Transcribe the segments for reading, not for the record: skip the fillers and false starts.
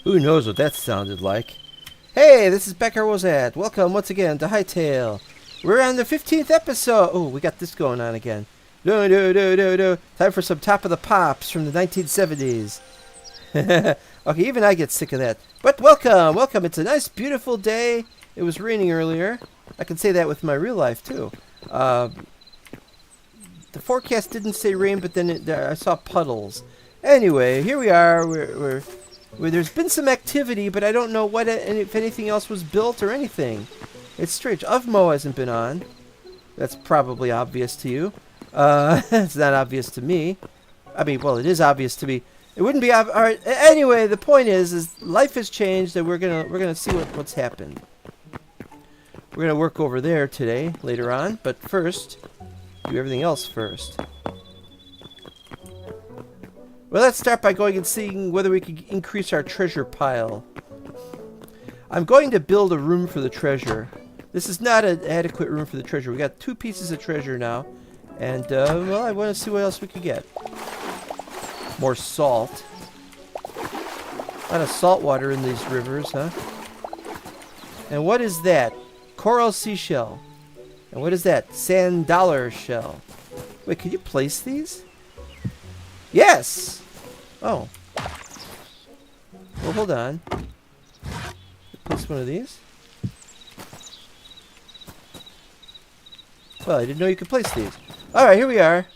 Who knows what that sounded like? Hey, this is Becker Wozat. Welcome once again to Hytale. We're on the 15th episode. Oh, we got this going on again. Do do do do do. Time for some Top of the Pops from the 1970s. Okay, even I get sick of that. But welcome, welcome. It's a nice, beautiful day. It was raining earlier. I can say that with my real life too. The forecast didn't say rain, but then I saw puddles. Anyway, here we are. There's been some activity, but I don't know if anything else was built or anything. It's strange. Uvmo hasn't been on. That's probably obvious to you. It's not obvious to me. I mean, well, it is obvious to me. It wouldn't be all right. Anyway, the point is life has changed, and we're gonna see what's happened. We're gonna work over there today, later on. But first, do everything else first. Well, let's start by going and seeing whether we can increase our treasure pile. I'm going to build a room for the treasure. This is not an adequate room for the treasure. We got 2 pieces of treasure now. And, well, I want to see what else we can get. More salt. A lot of salt water in these rivers, huh? And what is that? Coral seashell. And what is that? Sand dollar shell. Wait, can you place these? Yes! Oh. Well, hold on. Place one of these. Well, I didn't know you could place these. Alright, here we are.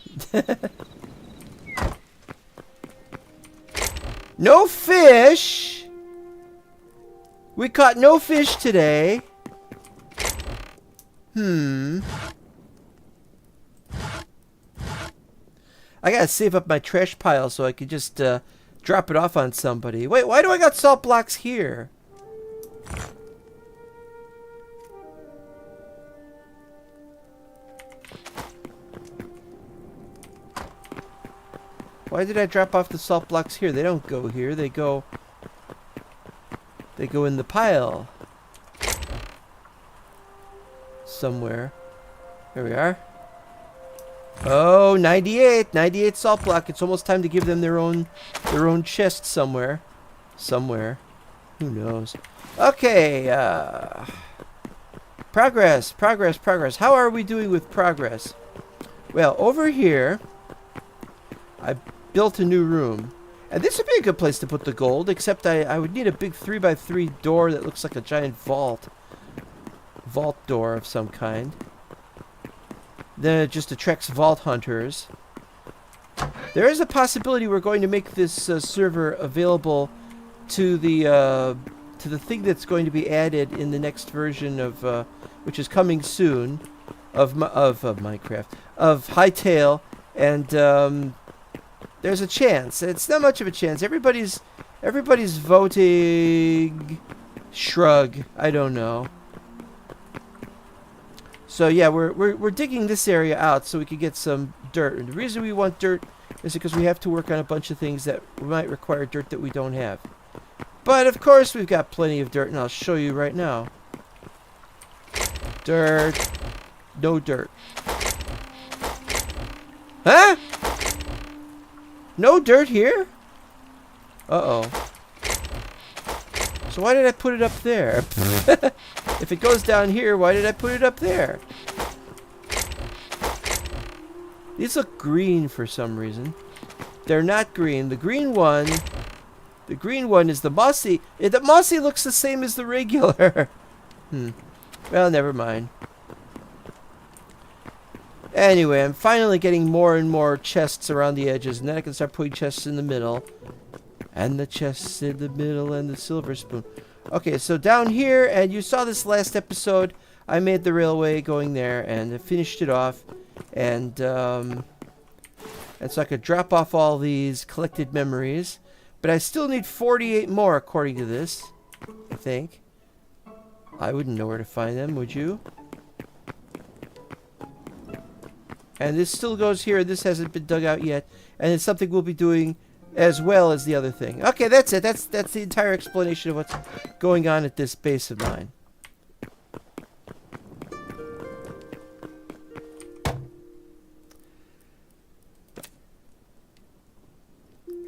No fish! We caught no fish today. I gotta save up my trash pile so I could just drop it off on somebody. Wait, why do I got salt blocks here? Why did I drop off the salt blocks here? They don't go here. They go in the pile. Somewhere. Here we are. Oh, 98. 98 salt block. It's almost time to give them their own chest somewhere. Somewhere. Who knows? Okay, progress. How are we doing with progress? Well, over here, I built a new room. And this would be a good place to put the gold, except I would need a big 3x3 door that looks like a giant vault. Vault door of some kind. Then it just attracts vault hunters. There is a possibility we're going to make this server available to the thing that's going to be added in the next version of which is coming soon of Minecraft, of Hytale, and there's a chance. It's not much of a chance. Everybody's voting. Shrug. I don't know. So yeah, we're digging this area out so we can get some dirt. And the reason we want dirt is because we have to work on a bunch of things that might require dirt that we don't have. But of course we've got plenty of dirt, and I'll show you right now. Dirt. No dirt. Huh? No dirt here? Uh-oh. So why did I put it up there? If it goes down here, why did I put it up there? These look green for some reason. They're not green. The green one is the mossy. The mossy looks the same as the regular. Well, never mind. Anyway, I'm finally getting more and more chests around the edges, and then I can start putting chests in the middle. And the chests in the middle, and the silver spoon. Okay, so down here, and you saw this last episode, I made the railway going there, and I finished it off. And so I could drop off all these collected memories. But I still need 48 more, according to this, I think. I wouldn't know where to find them, would you? And this still goes here. This hasn't been dug out yet. And it's something we'll be doing as well as the other thing. Okay, that's it. That's the entire explanation of what's going on at this base of mine.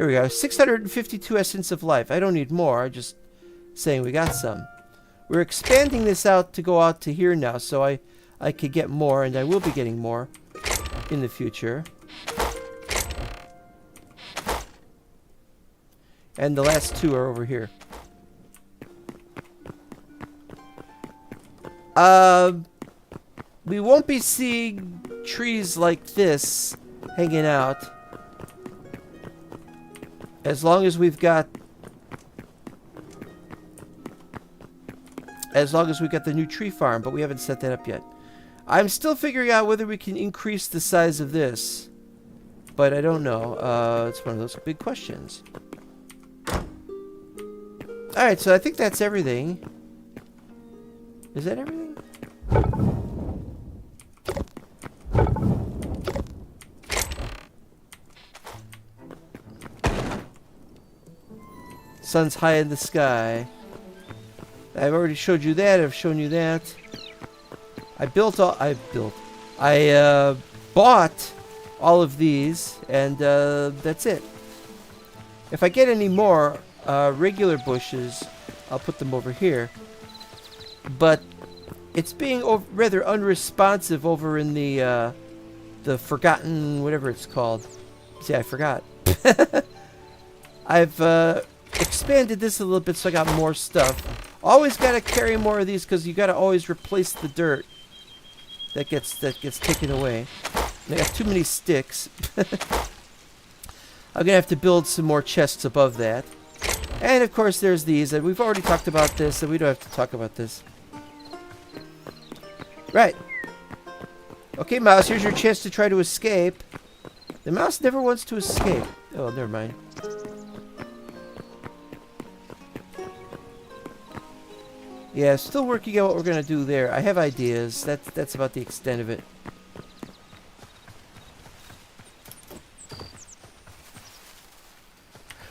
Here we go. 652 essence of life. I don't need more. I'm just saying we got some. We're expanding this out to go out to here now, so I could get more, and I will be getting more in the future. And the last two are over here. We won't be seeing trees like this hanging out as long as we've got the new tree farm, but we haven't set that up yet. I'm still figuring out whether we can increase the size of this, but I don't know. It's one of those big questions. Alright, so I think that's everything. Is that everything? Sun's high in the sky. I've already showed you that. I've shown you that. I bought all of these, and that's it. If I get any more regular bushes, I'll put them over here. But it's being rather unresponsive over in the forgotten, whatever it's called. See, I forgot. I've expanded this a little bit, so I got more stuff. Always got to carry more of these because you got to always replace the dirt that gets taken away. And I got too many sticks. I'm gonna have to build some more chests above that. And of course, there's these, and we've already talked about this, so we don't have to talk about this. Right. Okay, mouse, here's your chance to try to escape. The mouse never wants to escape. Oh, never mind. Yeah, still working out what we're gonna do there. I have ideas. That's about the extent of it.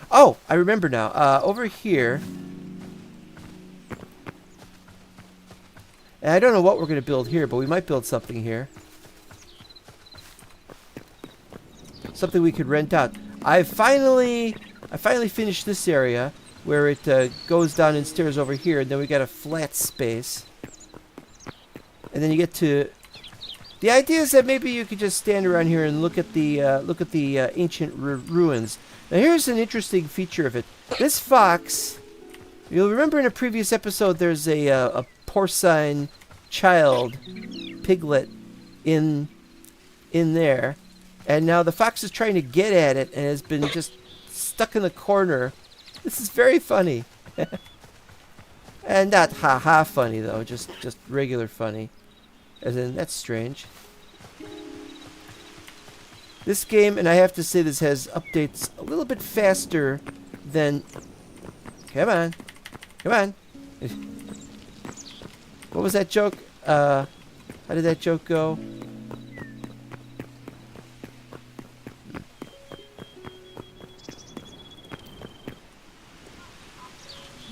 Oh, I remember now. Over here. And I don't know what we're gonna build here, but we might build something here. Something we could rent out. I finally finished this area where it goes down and stairs over here, and then we got a flat space. And then you get to. The idea is that maybe you could just stand around here and look at the ancient ruins. Now here's an interesting feature of it. This fox, you'll remember in a previous episode, there's a porcine child piglet in there, and now the fox is trying to get at it and has been just stuck in the corner. This is very funny. And not ha-ha funny, though. Just regular funny. As in, that's strange. This game, and I have to say this has updates a little bit faster than... Come on. Come on. What was that joke? How did that joke go?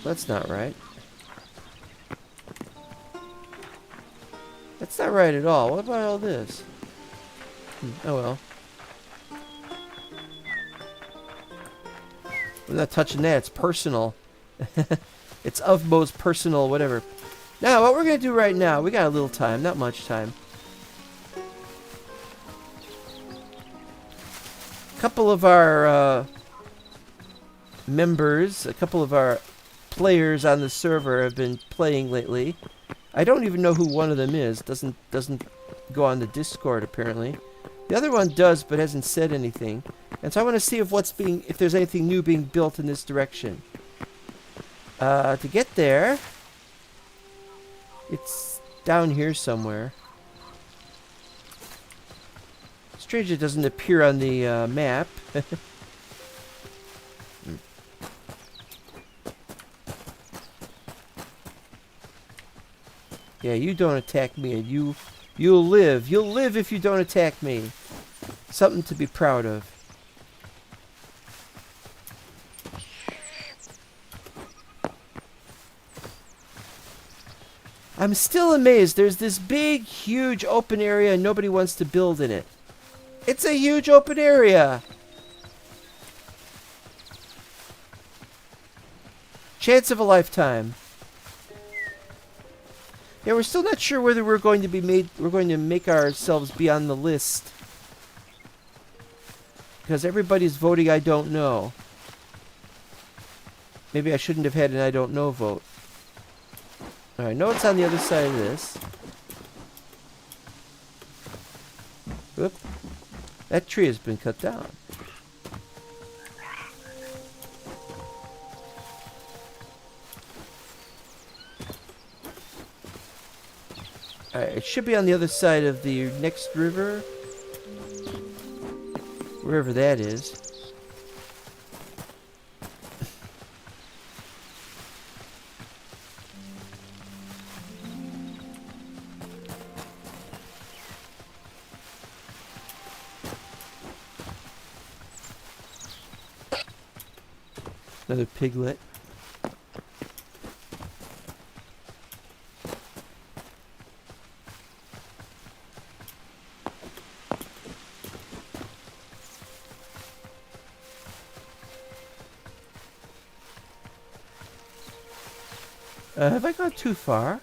That's not right. That's not right at all. What about all this? Oh well. I'm not touching that. It's personal. It's of most personal whatever. Now, what we're going to do right now, we got a little time. Not much time. A couple of our members, a couple of our players on the server have been playing lately. I don't even know who one of them is. Doesn't go on the Discord apparently. The other one does, but hasn't said anything. And so I want to see if there's anything new being built in this direction. To get there, it's down here somewhere. Strange it doesn't appear on the map. Yeah, you don't attack me, and you'll live. You'll live if you don't attack me. Something to be proud of. I'm still amazed. There's this big, huge open area, and nobody wants to build in it. It's a huge open area. Chance of a lifetime. Yeah, we're still not sure whether we're going to make ourselves be on the list. Because everybody's voting I don't know. Maybe I shouldn't have had an I don't know vote. Alright, I know it's on the other side of this. Oop. That tree has been cut down. Alright, it should be on the other side of the next river. Wherever that is. Another piglet. Have I gone too far?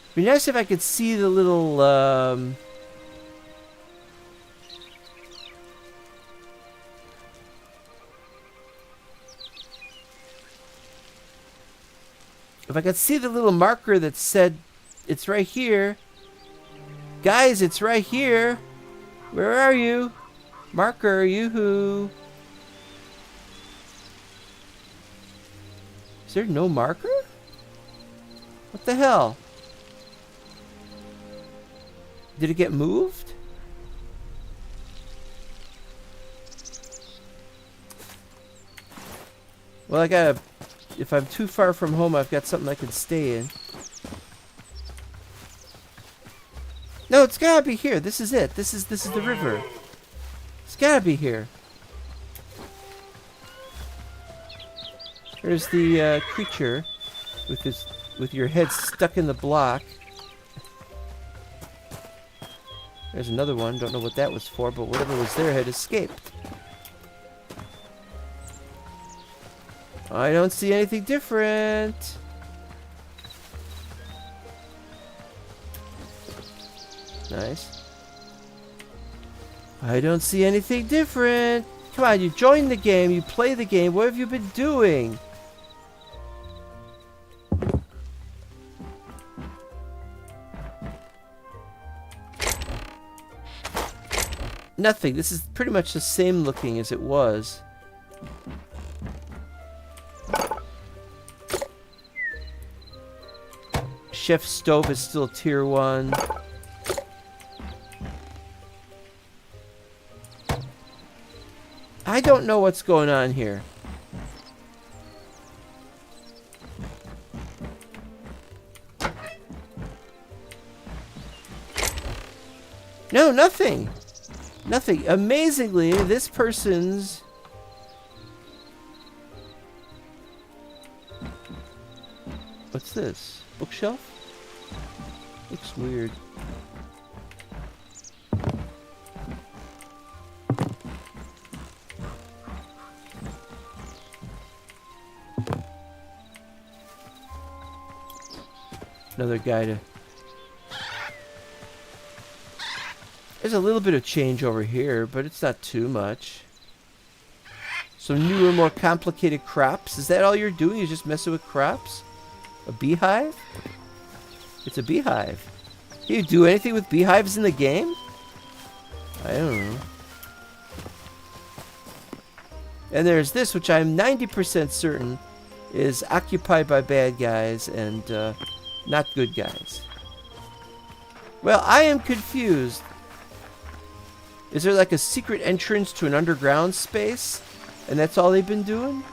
It'd be nice if I could see the little, if I could see the little marker that said, it's right here. Guys, it's right here. Where are you? Marker, yoo-hoo. Is there no marker? What the hell? Did it get moved? Well, I gotta... If I'm too far from home, I've got something I can stay in. No, it's gotta be here. This is it. This is the river. It's gotta be here. There's the creature with your head stuck in the block. There's another one. Don't know what that was for, but whatever was there had escaped. I don't see anything different. Nice. I don't see anything different. Come on, you join the game, you play the game. What have you been doing? Nothing. This is pretty much the same looking as it was. Chef stove is still tier 1. I don't know what's going on here. No, nothing. Nothing. Amazingly, this person's... What's this? Bookshelf? Looks weird. Another guy to... There's a little bit of change over here, but it's not too much. Some newer, more complicated crops. Is that all you're doing? You're just messing with crops? A beehive? It's a beehive. Can you do anything with beehives in the game? I don't know. And there's this, which I'm 90% certain is occupied by bad guys and not good guys. Well, I am confused. Is there like a secret entrance to an underground space? And that's all they've been doing?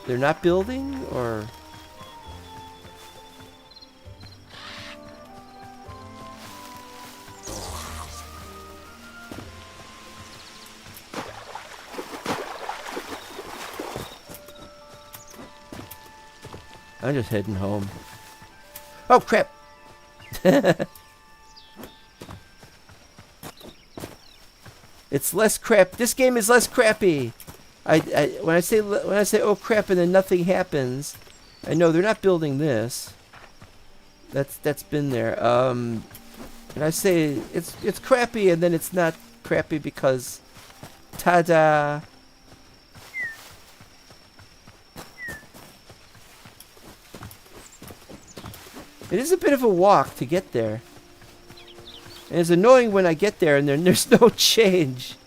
They're not building? Or... I'm just heading home. Oh, crap! It's less crap. This game is less crappy. When I say oh crap and then nothing happens, I know they're not building this. That's been there. And I say it's crappy and then it's not crappy because ta-da. It is a bit of a walk to get there. And it's annoying when I get there and there's no change.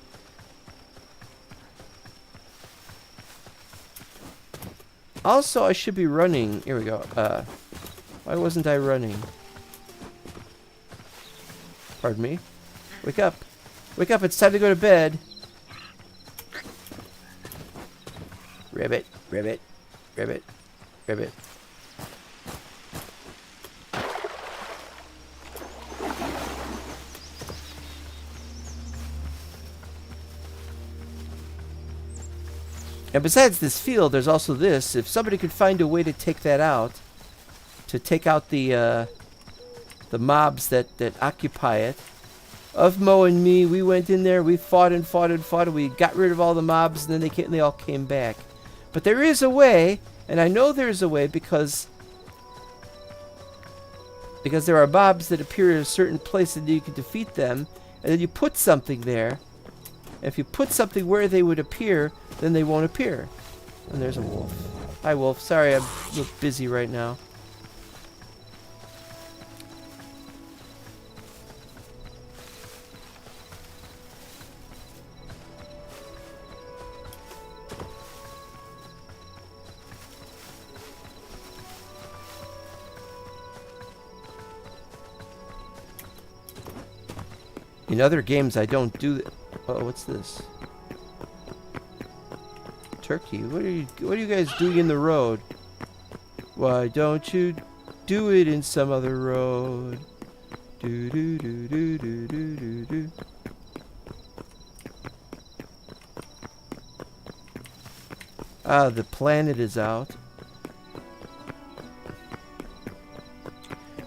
Also, I should be running. Here we go. Why wasn't I running? Pardon me. Wake up. Wake up, it's time to go to bed. Ribbit, ribbit, ribbit, ribbit. And besides this field, there's also this. If somebody could find a way to take that out, to take out the mobs that occupy it. Of Mo and me, we went in there, we fought and fought and fought, and we got rid of all the mobs, and then they all came back. But there is a way, and I know there's a way because there are mobs that appear in a certain place and you can defeat them, and then you put something there. If you put something where they would appear, then they won't appear. And there's a wolf. Hi, wolf. Sorry, I'm a little busy right now. In other games, I don't do. Oh, what's this? Turkey. What are you guys doing in the road? Why don't you do it in some other road? Do do do do do do do do. Ah, the planet is out.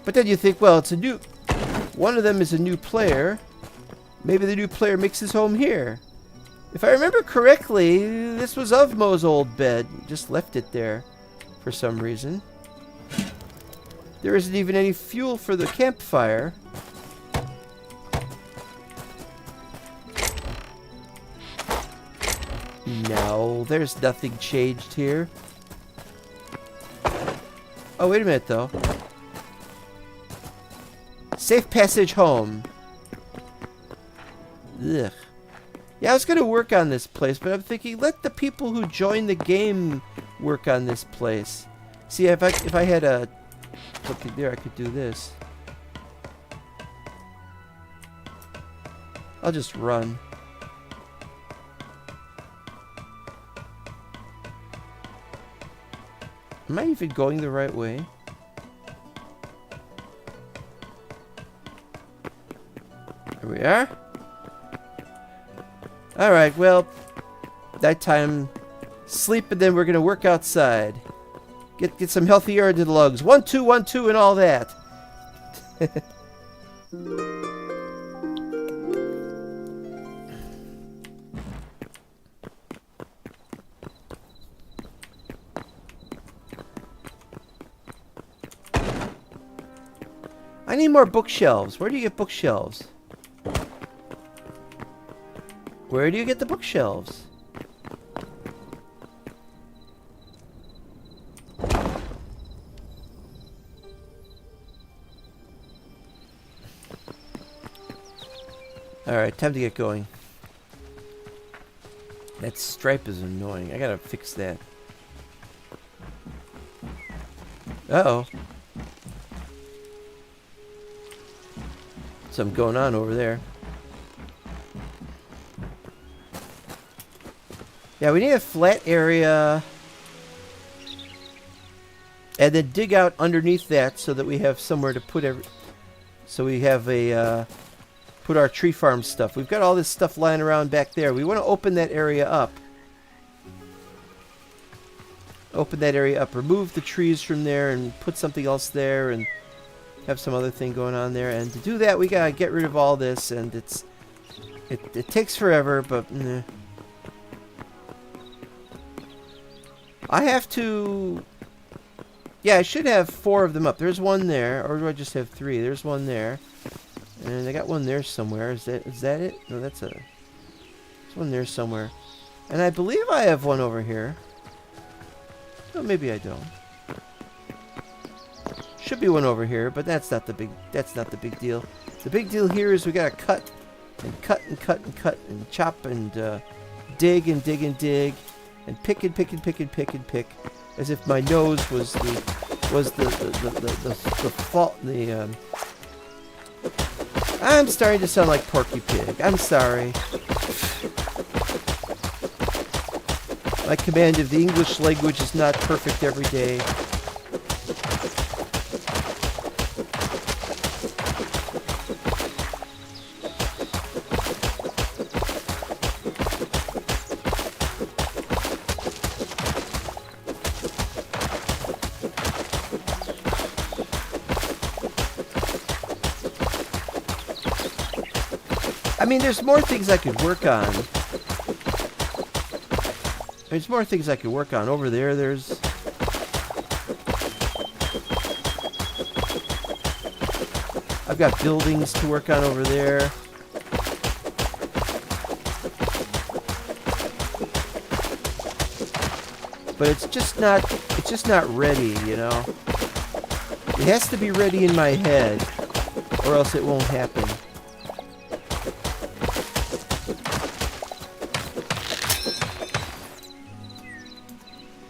But then you think, well, it's a new. One of them is a new player. Maybe the new player makes his home here. If I remember correctly, this was of Mo's old bed. Just left it there for some reason. There isn't even any fuel for the campfire. No, there's nothing changed here. Oh, wait a minute, though. Safe passage home. Ugh. Yeah, I was gonna work on this place, but I'm thinking, let the people who join the game work on this place. See, if I had a something there, I could do this. I'll just run. Am I even going the right way? There we are. Alright, well, nighttime sleep, and then we're gonna work outside. Get some healthy air into the lungs. 1, 2, 1, 2, and all that. I need more bookshelves. Where do you get bookshelves? Where do you get the bookshelves? Alright, time to get going. That stripe is annoying. I gotta fix that. Uh-oh. Something going on over there. Yeah, we need a flat area. And then dig out underneath that so that we have somewhere to put so we have a put our tree farm stuff. We've got all this stuff lying around back there. We want to open that area up. Open that area up. Remove the trees from there and put something else there and have some other thing going on there. And to do that, we gotta get rid of all this, and it's It takes forever, but I have to. Yeah, I should have 4 of them up. There's one there, or do I just have 3? There's one there, and I got one there somewhere. Is that it? No, there's one there somewhere, and I believe I have one over here. Well, maybe I don't. Should be one over here, but that's not the big deal. The big deal here is we gotta cut and cut and cut and cut and chop and dig and dig and dig and pick and pick and pick and pick and pick, as if my nose was the fault. I'm starting to sound like Porky Pig. I'm sorry. My command of the English language is not perfect every day. I mean, there's more things I could work on. There's more things I could work on. Over there, there's... I've got buildings to work on over there. But it's just not ready, you know? It has to be ready in my head, or else it won't happen.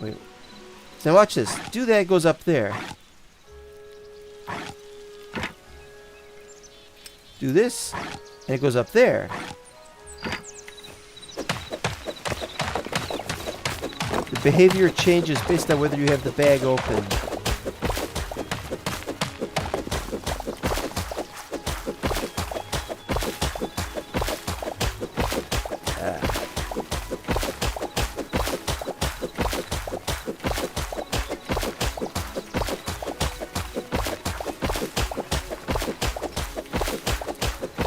Wait. Now watch this. Do that, goes up there. Do this, and it goes up there. The behavior changes based on whether you have the bag open.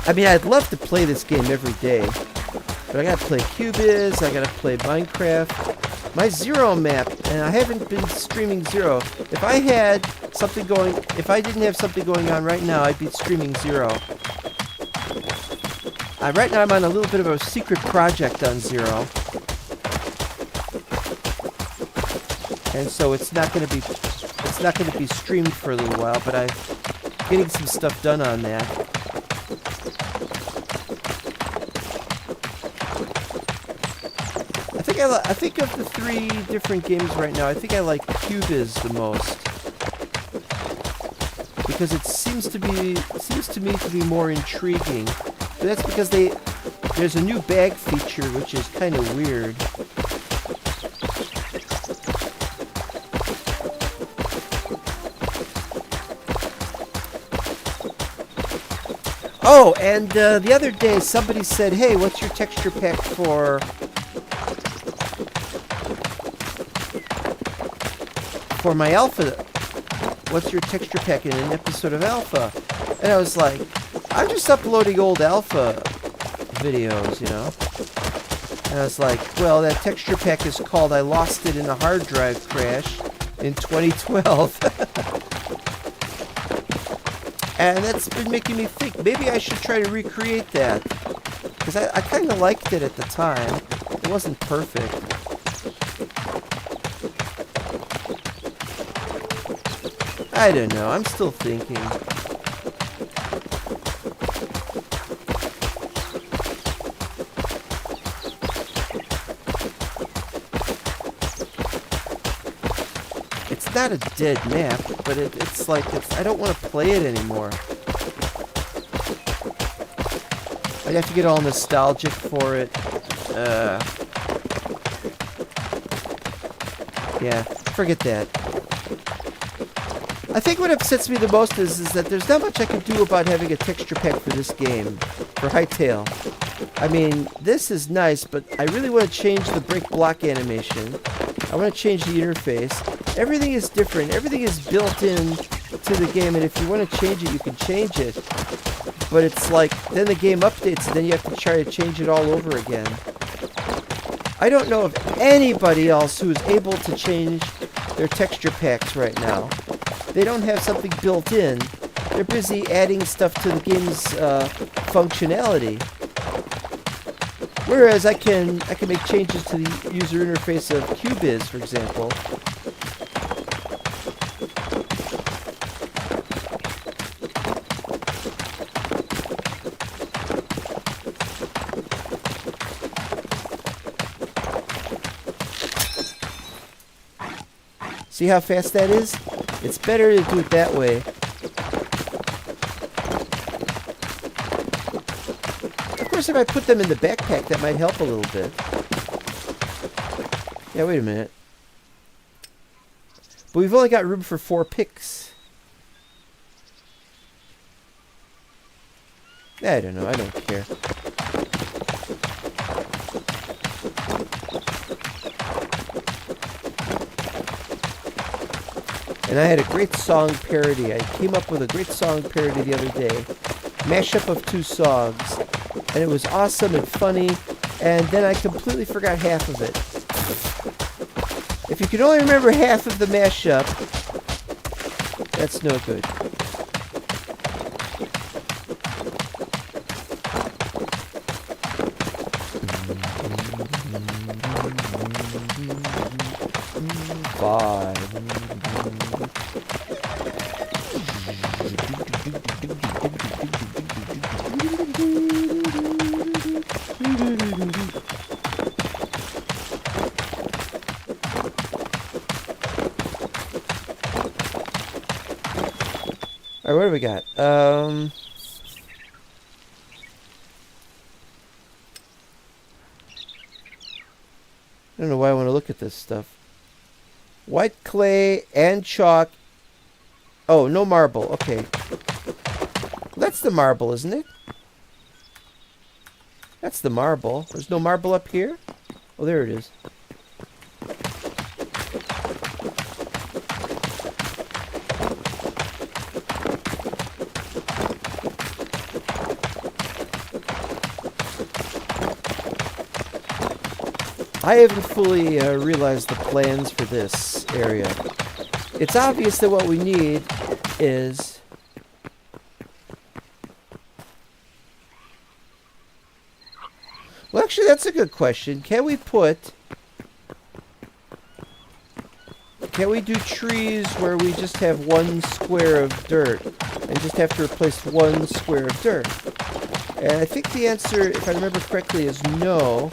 I mean, I'd love to play this game every day, but I gotta play Cubis, I gotta play Minecraft. My Zero map, and I haven't been streaming Zero. If I didn't have something going on right now, I'd be streaming Zero. Right now I'm on a little bit of a secret project on Zero. And so it's not gonna be streamed for a little while, but I'm getting some stuff done on that. I think of the 3 different games right now, I think I like Cubis the most, because it seems to me to be more intriguing. But that's because there's a new bag feature, which is kind of weird. Oh, and the other day somebody said, "Hey, what's your texture pack for my Alpha? What's your texture pack in an episode of Alpha?" And I was like, I'm just uploading old Alpha videos, you know? And I was like, well, that texture pack is called I Lost It in a Hard Drive Crash in 2012. And that's been making me think, maybe I should try to recreate that. Because I kind of liked it at the time. It wasn't perfect. I don't know. I'm still thinking. It's not a dead map, but it's like I don't want to play it anymore. I'd have to get all nostalgic for it. Yeah, forget that. I think what upsets me the most is that there's not much I can do about having a texture pack for this game, for Hytale. I mean, this is nice, but I really want to change the brick block animation. I want to change the interface. Everything is different. Everything is built in to the game, and if you want to change it, you can change it. but it's like, then the game updates, and then you have to try to change it all over again. I don't know of anybody else who is able to change their texture packs right now. They don't have something built in. They're busy adding stuff to the game's functionality. Whereas I can make changes to the user interface of QBiz, for example. See how fast that is? It's better to do it that way. Of course, if I put them in the backpack, that might help a little bit. Yeah, wait a minute. But we've only got room for 4 picks. I don't know. I don't care. And I had a great song parody. I came up with a great song parody the other day. Mashup of 2 songs. And it was awesome and funny. And then I completely forgot half of it. If you can only remember half of the mashup, that's no good. Alright, what do we got? I don't know why I want to look at this stuff. White clay and chalk. Oh, no marble. Okay. That's the marble, isn't it? That's the marble. There's no marble up here? Oh, there it is. I haven't fully realized the plans for this area. It's obvious that what we need is... Well, actually, that's a good question. Can we do trees where we just have 1 square of dirt and just have to replace 1 square of dirt? And I think the answer, if I remember correctly, is no.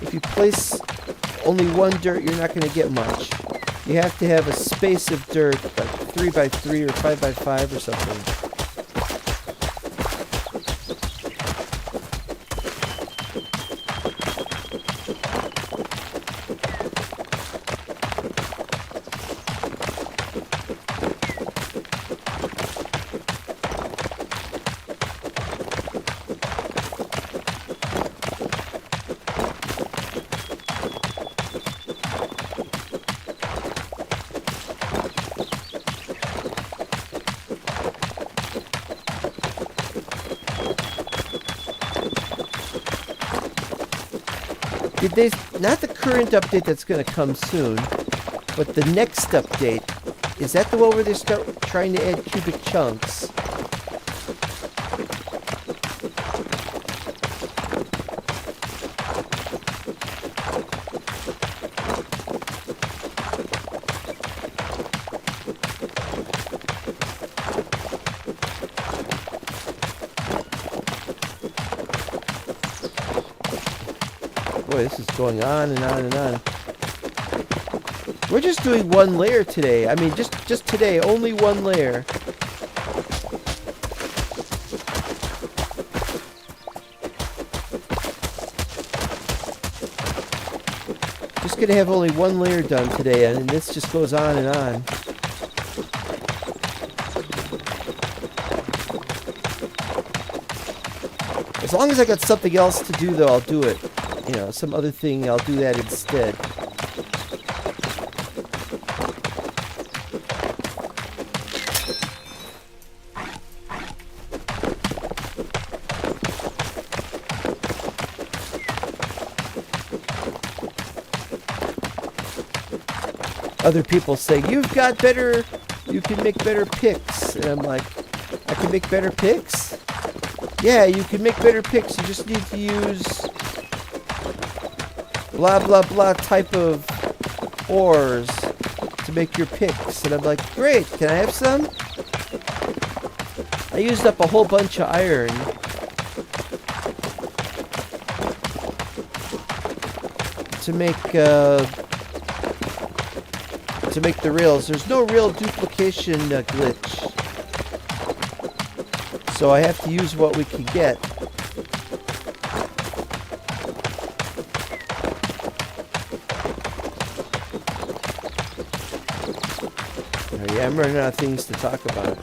If you place only 1 dirt, you're not going to get much. You have to have a space of dirt, like 3 by 3 or 5 by 5 or something. Did they, not the current update that's going to come soon, but the next update, is that the one where they start trying to add cubic chunks? Boy, this is going on and on and on. We're just doing 1 layer today. I mean, just today, only 1 layer. Just gonna have only 1 layer done today, and this just goes on and on. As long as I got something else to do, though, I'll do it. You know, some other thing, I'll do that instead. other people saying, you can make better picks. And I'm like, I can make better picks? Yeah, you can make better picks. You just need to use blah, blah, blah type of ores to make your picks. And I'm like, great, can I have some? I used up a whole bunch of iron. To make the rails. There's no real duplication glitch. So I have to use what we can get. Oh, yeah, I'm running out of things to talk about.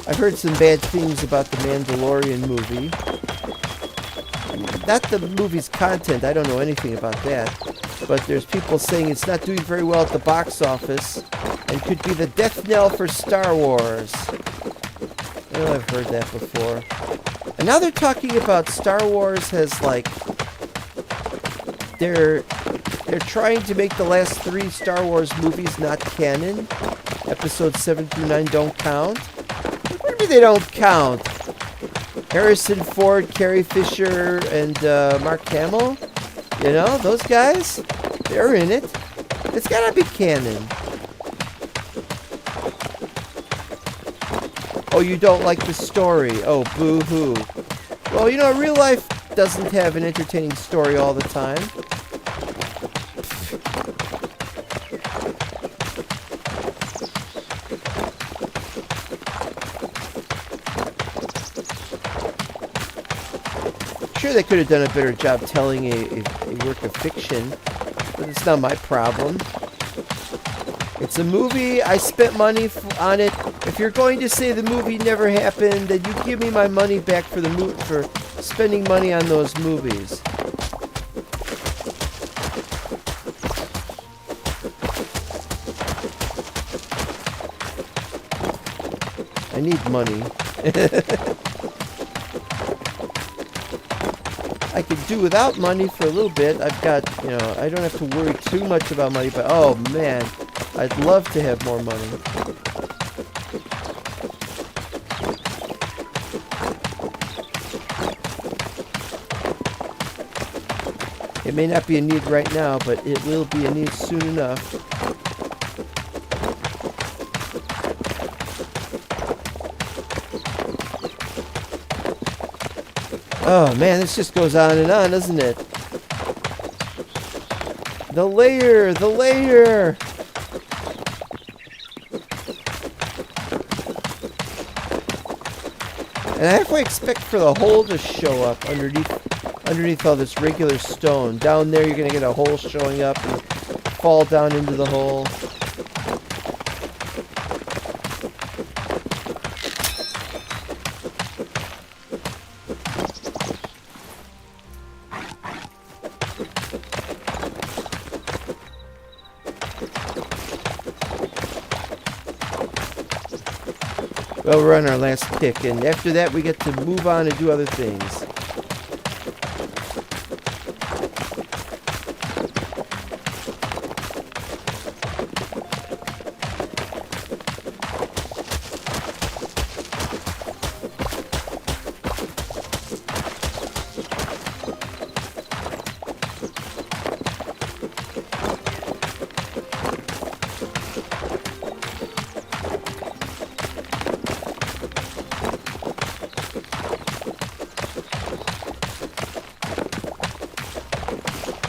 I've heard some bad things about the Mandalorian movie. Not the movie's content, I don't know anything about that. But there's people saying it's not doing very well at the box office and could be the death knell for Star Wars. I know I've heard that before. And now they're talking about Star Wars has like... They're trying to make the last 3 Star Wars movies not canon. Episodes 7 through 9 don't count. What do you mean they don't count? Harrison Ford, Carrie Fisher, and Mark Hamill. You know, those guys, they're in it. It's gotta be canon. Oh, you don't like the story. Oh, boo-hoo. Well, you know, real life doesn't have an entertaining story all the time. Sure, they could have done a better job telling a work of fiction, but it's not my problem. It's a movie. I spent money on it. If you're going to say the movie never happened, then you give me my money back for for spending money on those movies. I need money. I could do without money for a little bit. I've got, you know, I don't have to worry too much about money, but oh man, I'd love to have more money. It may not be a need right now, but it will be a need soon enough. Oh man, this just goes on and on, doesn't it? The layer! The layer! And I halfway expect for the hole to show up underneath all this regular stone. Down there you're gonna get a hole showing up and fall down into the hole. Well, we're on our last pick, and after that we get to move on and do other things.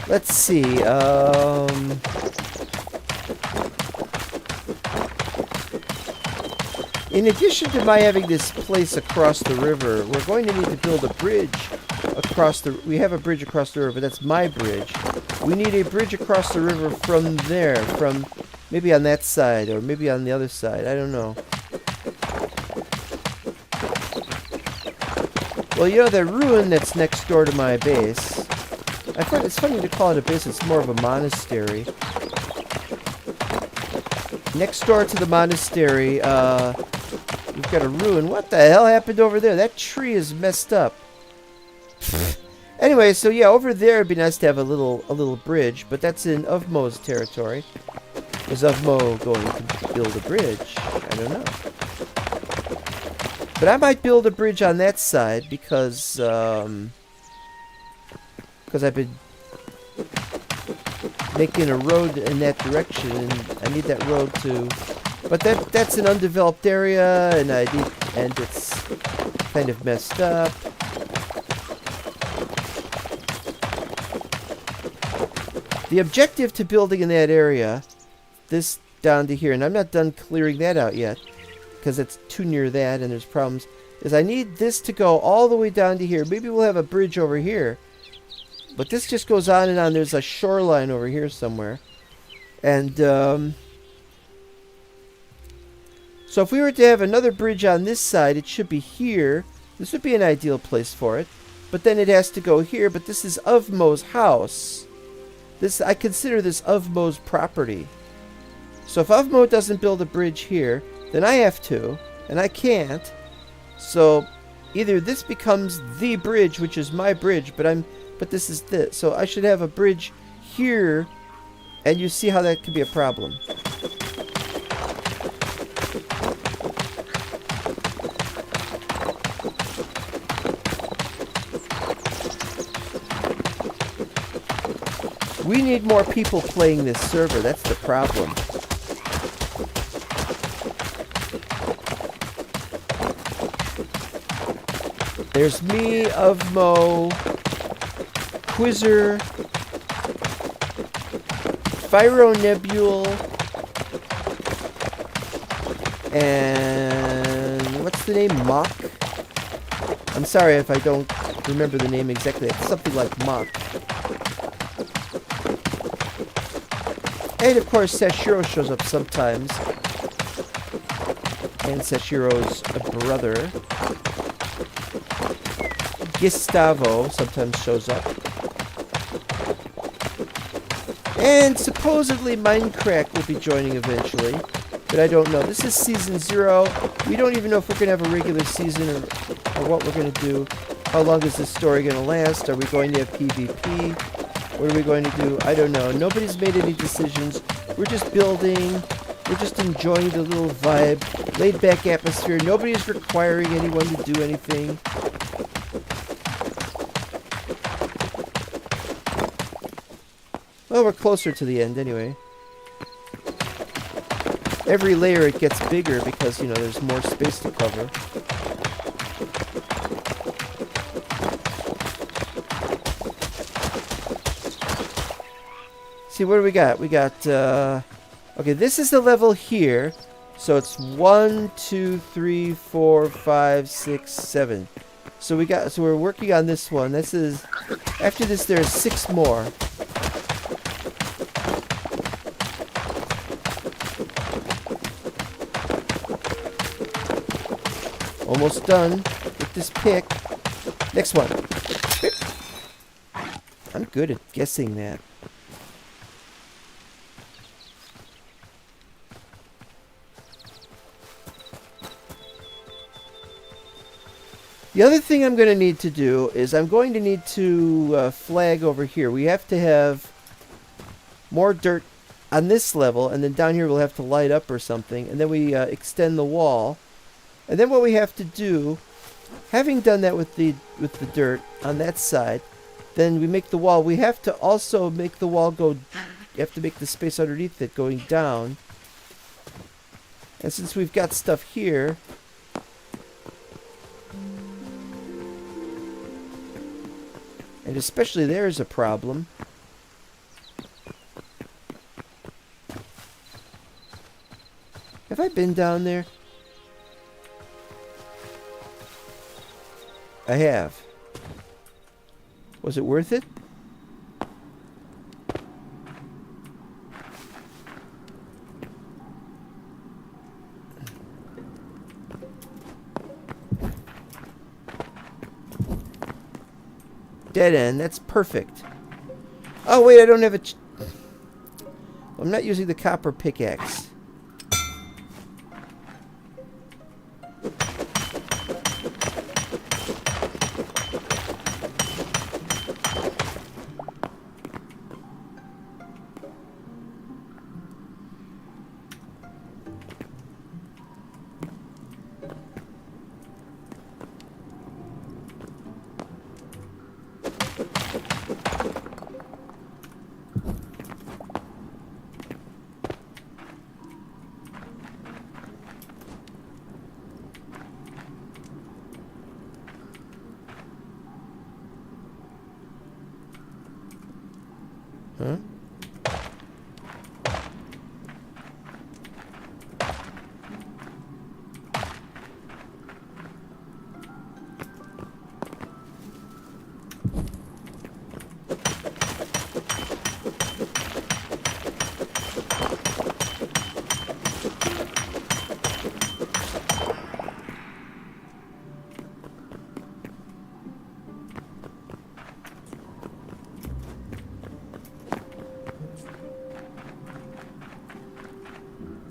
Let's see, in addition to my having this place across the river, we're going to need to build a bridge across the... We have a bridge across the river, that's my bridge. We need a bridge across the river from there, from maybe on that side, or maybe on the other side, I don't know. Well, you know, that ruin that's next door to my base... I find it's funny to call it a base, it's more of a monastery. Next door to the monastery, we've got a ruin. What the hell happened over there? That tree is messed up. Anyway, so yeah, over there it'd be nice to have a little bridge, but that's in Uvmo's territory. Is Uvmo going to build a bridge? I don't know. But I might build a bridge on that side because I've been making a road in that direction, and I need that road to. But that's an undeveloped area, and it's kind of messed up. The objective to building in that area, this down to here, and I'm not done clearing that out yet, because it's too near that and there's problems, is I need this to go all the way down to here. Maybe we'll have a bridge over here. But this just goes on and on. There's a shoreline over here somewhere. And, so if we were to have another bridge on this side, it should be here. This would be an ideal place for it. But then it has to go here. But this is Uvmo's house. I consider this Uvmo's property. So if Uvmo doesn't build a bridge here, then I have to, and I can't. So either this becomes the bridge, which is my bridge, but this is this. So I should have a bridge here, and you see how that could be a problem. We need more people playing this server. That's the problem. There's me, Uvmo, Quizzer, Nebule, and what's the name? Mock? I'm sorry if I don't remember the name exactly. It's something like Mock. And of course, Sashiro shows up sometimes. And Sashiro's brother, Gustavo, sometimes shows up. And supposedly Minecraft will be joining eventually. But I don't know. This is Season 0. We don't even know if we're going to have a regular season or what we're going to do. How long is this story going to last? Are we going to have PvP? What are we going to do? I don't know. Nobody's made any decisions. We're just building. We're just enjoying the little vibe. Laid back atmosphere. Nobody is requiring anyone to do anything. Well, we're closer to the end anyway. Every layer it gets bigger because, you know, there's more space to cover. See, what do we got? We got, okay, this is the level here. So it's 1, 2, 3, 4, 5, 6, 7. So we're working on this one. This is, after this there's 6 more. Almost done with this pick. Next one. I'm good at guessing that. The other thing I'm going to need to do is I'm going to need to flag over here. We have to have more dirt on this level, and then down here we'll have to light up or something, and then we extend the wall. And then what we have to do, having done that with the dirt on that side, then we make the wall. We have to also make the wall go, you have to make the space underneath it going down. And since we've got stuff here, and especially there is a problem. Have I been down there? I have. Was it worth it? Dead end. That's perfect. Oh, wait, I don't have a... I'm not using the copper pickaxe. Huh?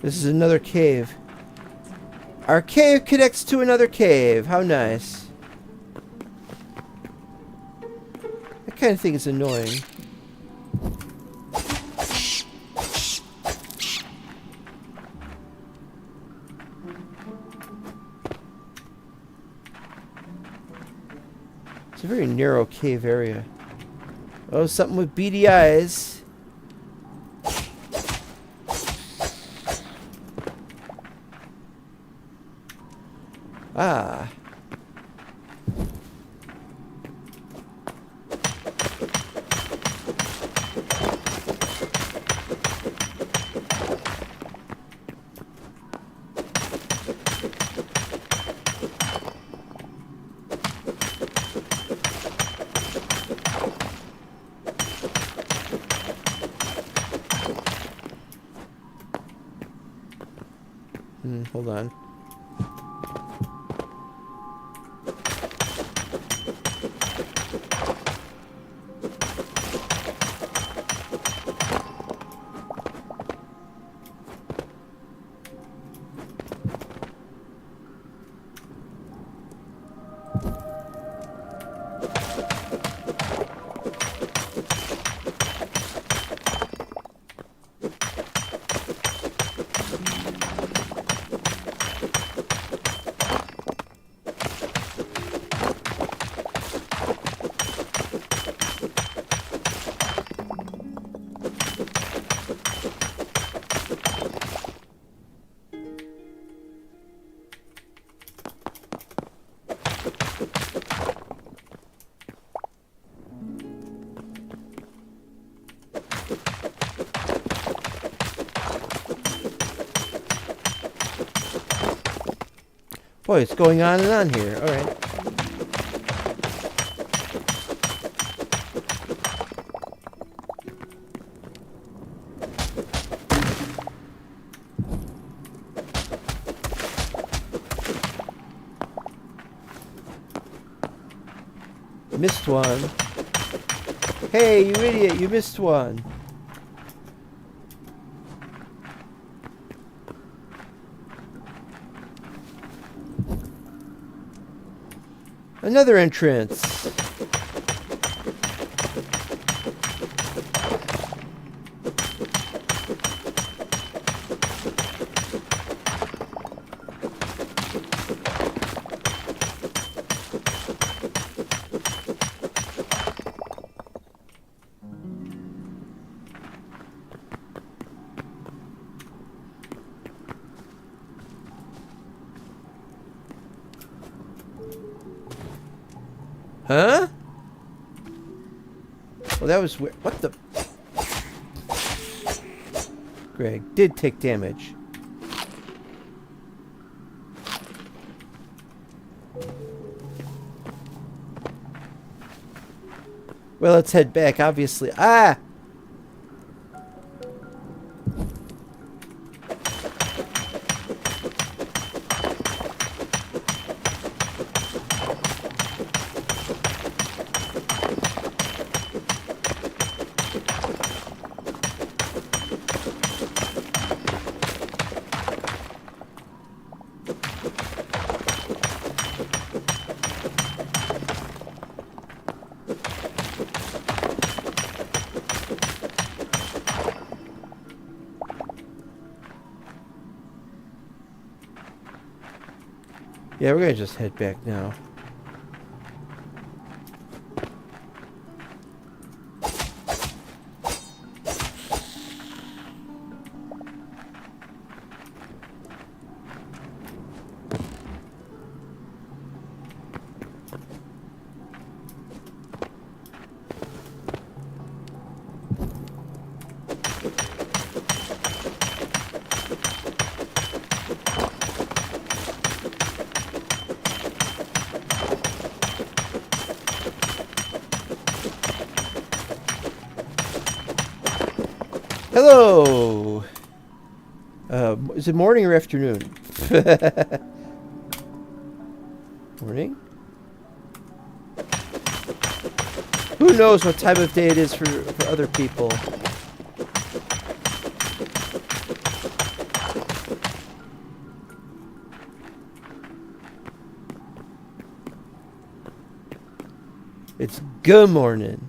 This is another cave. Our cave connects to another cave. How nice. That kind of thing is annoying. It's a very narrow cave area. Oh, something with beady eyes. Ah. Hold on. Boy, it's going on and on here. All right. Missed one. Hey, you idiot, you missed one. Another entrance. Huh? Well, that was weird. What the? Greg did take damage. Well, let's head back, obviously. Ah! Yeah, we're gonna just head back now. Hello! Is it morning or afternoon? Morning? Who knows what time of day it is for other people? It's good morning.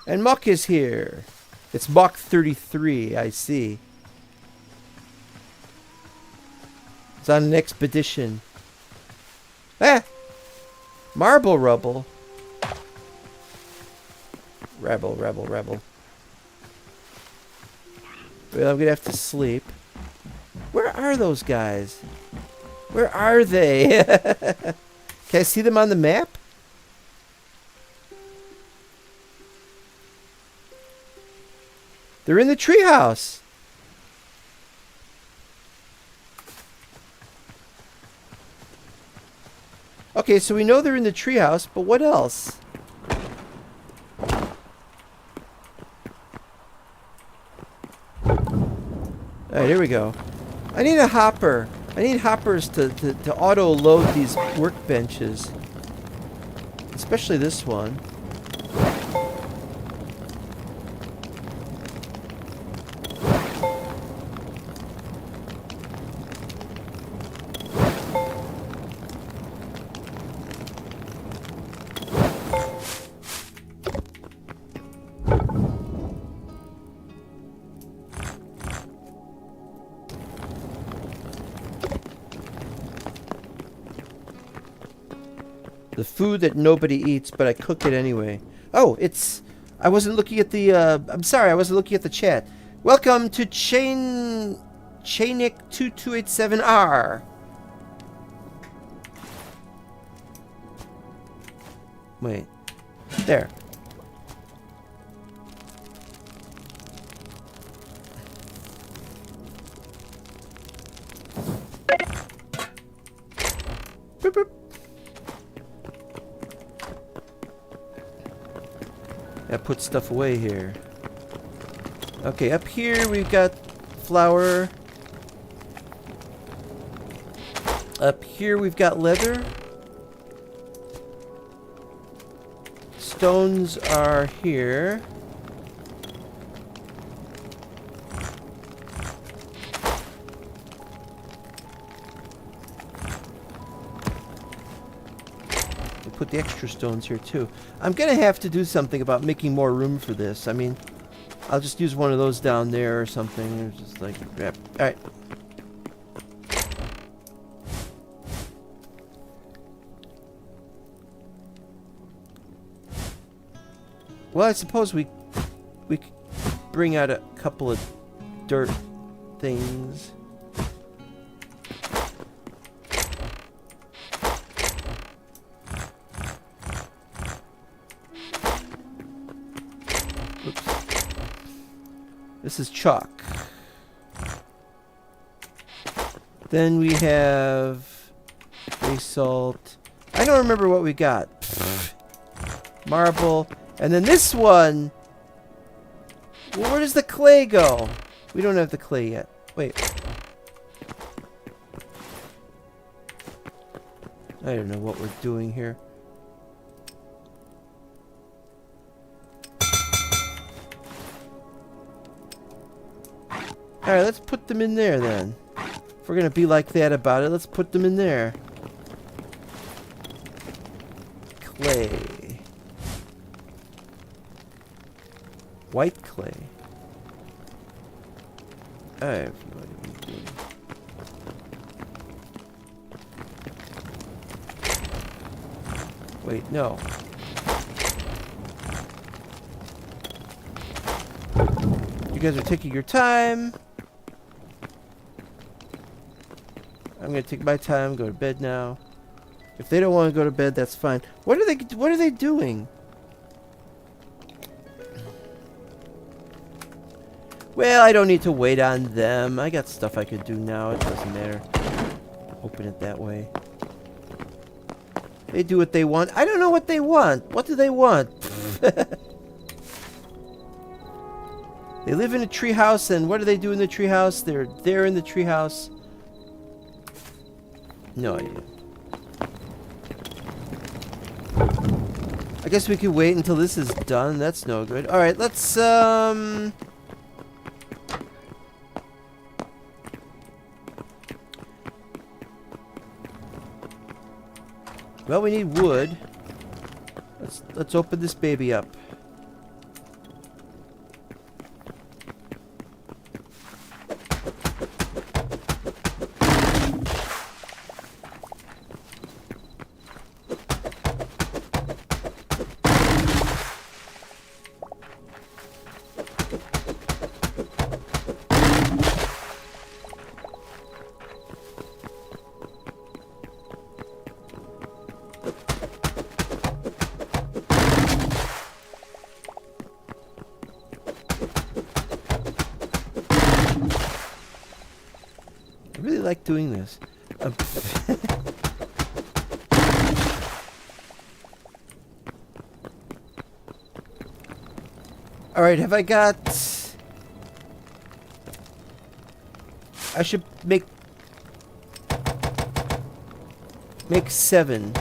And Muck is here. It's Mach 33, I see. It's on an expedition. Ah! Marble rubble. Rebel. Well, I'm gonna have to sleep. Where are those guys? Where are they? Can I see them on the map? They're in the treehouse. Okay, so we know they're in the treehouse, but what else? Alright, here we go. I need a hopper. I need hoppers to auto-load these workbenches. Especially this one. The food that nobody eats, but I cook it anyway. Oh, it's... I wasn't looking at the... I'm sorry, I wasn't looking at the chat. Welcome to Chainik 2287R. Wait. There. Boop, boop. I put stuff away here. Okay, up here we've got flour. Up here we've got leather. Stones are here. Put the extra stones here too. I'm gonna have to do something about making more room for this. I mean, I'll just use one of those down there or something. It's just like, yep. All right. Well, I suppose we could bring out a couple of dirt things. This is chalk. Then we have basalt. I don't remember what we got. Marble. And then this one. Well, where does the clay go? We don't have the clay yet. Wait. I don't know what we're doing here. Alright, let's put them in there then. If we're gonna be like that about it, let's put them in there. Clay. White clay. I have no idea what I'm doing. Wait, no. You guys are taking your time. I'm gonna take my time, go to bed now. If they don't want to go to bed, that's fine. What are they doing? Well, I don't need to wait on them. I got stuff I could do now. It doesn't matter. Open it that way. They do what they want. I don't know what they want. What do they want? They live in a treehouse, and what do they do in the treehouse? They're there in the treehouse. No idea. I guess we could wait until this is done. That's no good. Alright, let's, well, we need wood. Let's open this baby up. I really like doing this. Alright, have I got... I should make 7.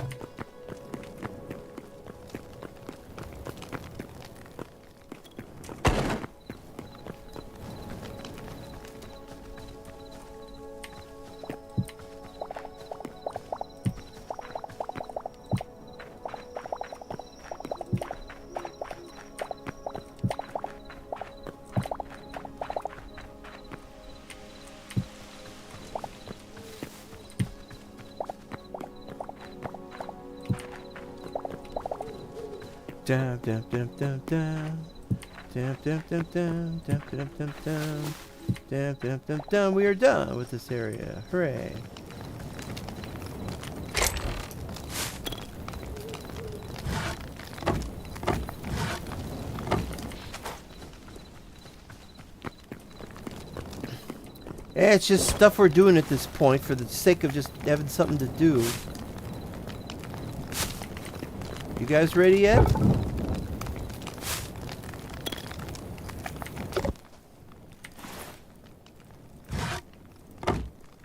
Dum dum dum dum dum. Dum dum dum dum dum dum dum dum. Dum dum dum dum. We are done with this area. Hooray. Yeah, it's just stuff we're doing at this point for the sake of just having something to do. You guys ready yet?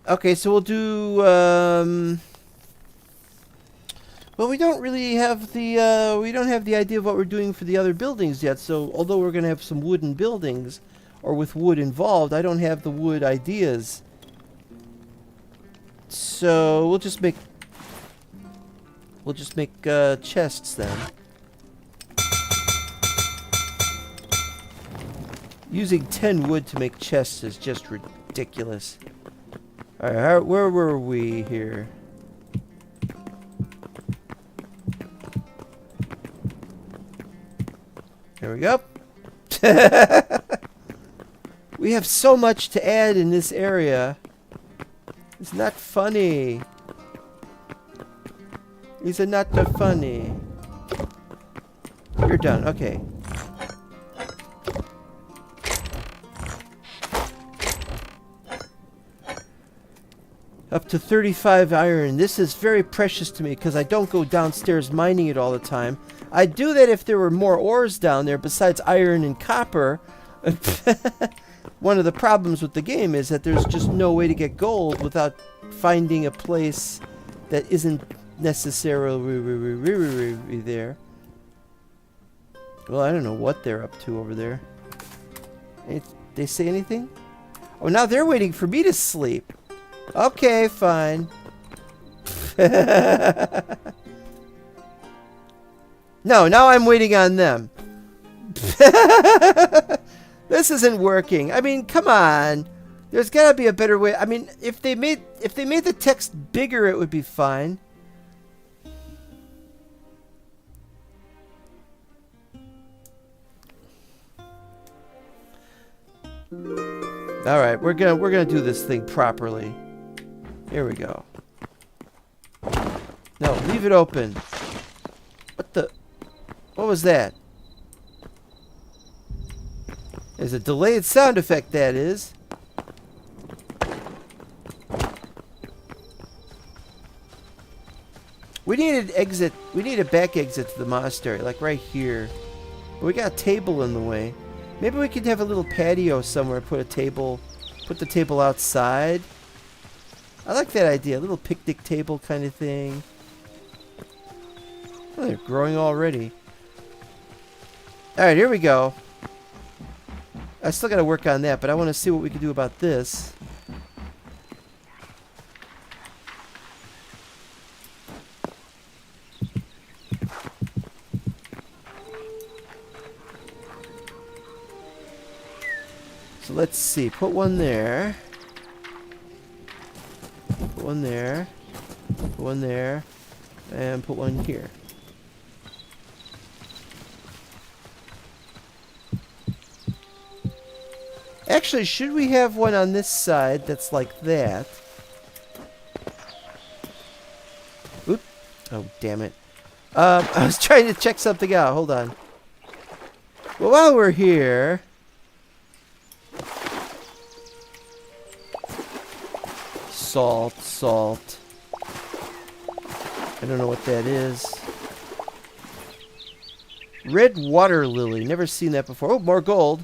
Okay, so we'll do, well, we don't really have the, we don't have the idea of what we're doing for the other buildings yet, so although we're going to have some wooden buildings, or with wood involved, I don't have the wood ideas. So, we'll just make chests then. Using 10 wood to make chests is just ridiculous. Alright, where were we here? There we go. We have so much to add in this area. It's not funny. These are not that funny. You're done. Okay. Up to 35 iron. This is very precious to me because I don't go downstairs mining it all the time. I'd do that if there were more ores down there besides iron and copper. One of the problems with the game is that there's just no way to get gold without finding a place that isn't necessarily there. Well, I don't know what they're up to over there. They say anything? Oh, now they're waiting for me to sleep. Okay, fine. No, now I'm waiting on them. This isn't working. I mean, come on. There's gotta be a better way. I mean, if they made the text bigger, it would be fine. All right, we're gonna do this thing properly. Here we go. No, leave it open. What was that? There's a delayed sound effect, that is. We need an exit. We need a back exit to the monastery, like right here. But we got a table in the way. Maybe we could have a little patio somewhere. Put a table. Put the table outside. I like that idea. A little picnic table kind of thing. Oh, they're growing already. Alright, here we go. I still got to work on that, but I want to see what we can do about this. So let's see. Put one there. Put one there. Put one there. And put one here. Actually, should we have one on this side that's like that? Oop. Oh, damn it. I was trying to check something out. Hold on. Well, while we're here... Salt, salt. I don't know what that is. Red water lily. Never seen that before. Oh, more gold.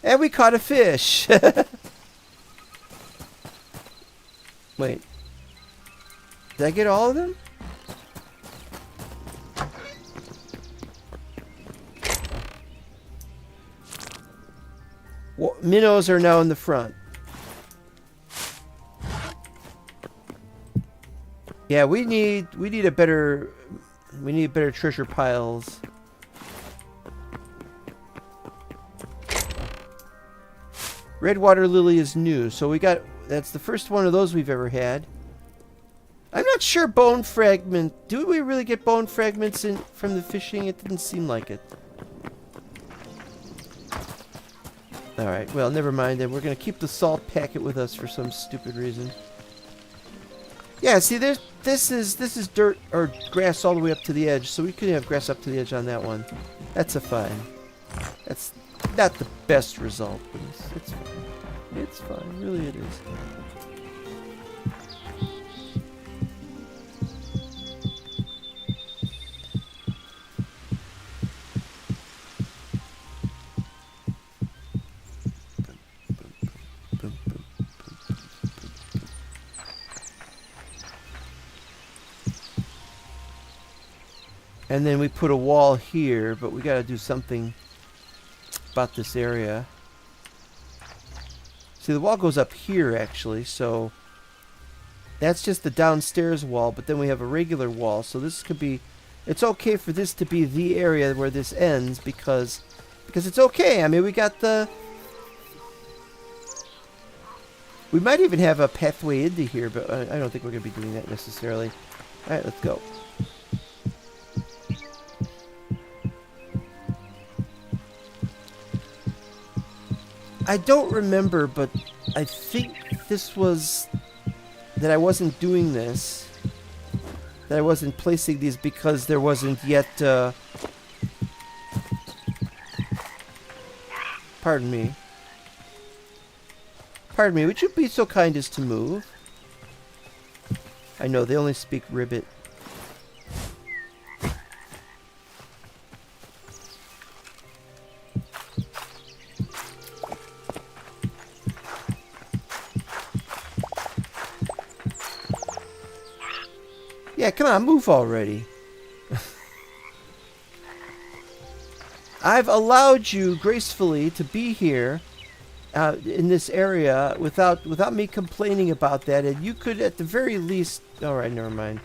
And we caught a fish. Wait. Did I get all of them? Well, minnows are now in the front. Yeah, we need better treasure piles. Red water lily is new, so that's the first one of those we've ever had. I'm not sure bone fragment. Do we really get bone fragments from the fishing? It didn't seem like it. Alright, well, never mind then. We're going to keep the salt packet with us for some stupid reason. Yeah, see, this is dirt or grass all the way up to the edge, so we could have grass up to the edge on that one. That's a fine. That's not the best result, but it's fine. It's fine, really it is. And then we put a wall here, but we gotta do something about this area. See, the wall goes up here, actually, so that's just the downstairs wall, but then we have a regular wall, so this could be... It's okay for this to be the area where this ends, because it's okay. I mean, we got the... We might even have a pathway into here, but I don't think we're going to be doing that necessarily. Alright, let's go. I don't remember, but I think this was... that I wasn't doing this. That I wasn't placing these because there wasn't yet... Pardon me. Pardon me, would you be so kind as to move? I know, they only speak ribbit. Yeah, come on, move already. I've allowed you gracefully to be here in this area without me complaining about that, and you could at the very least... Alright, never mind.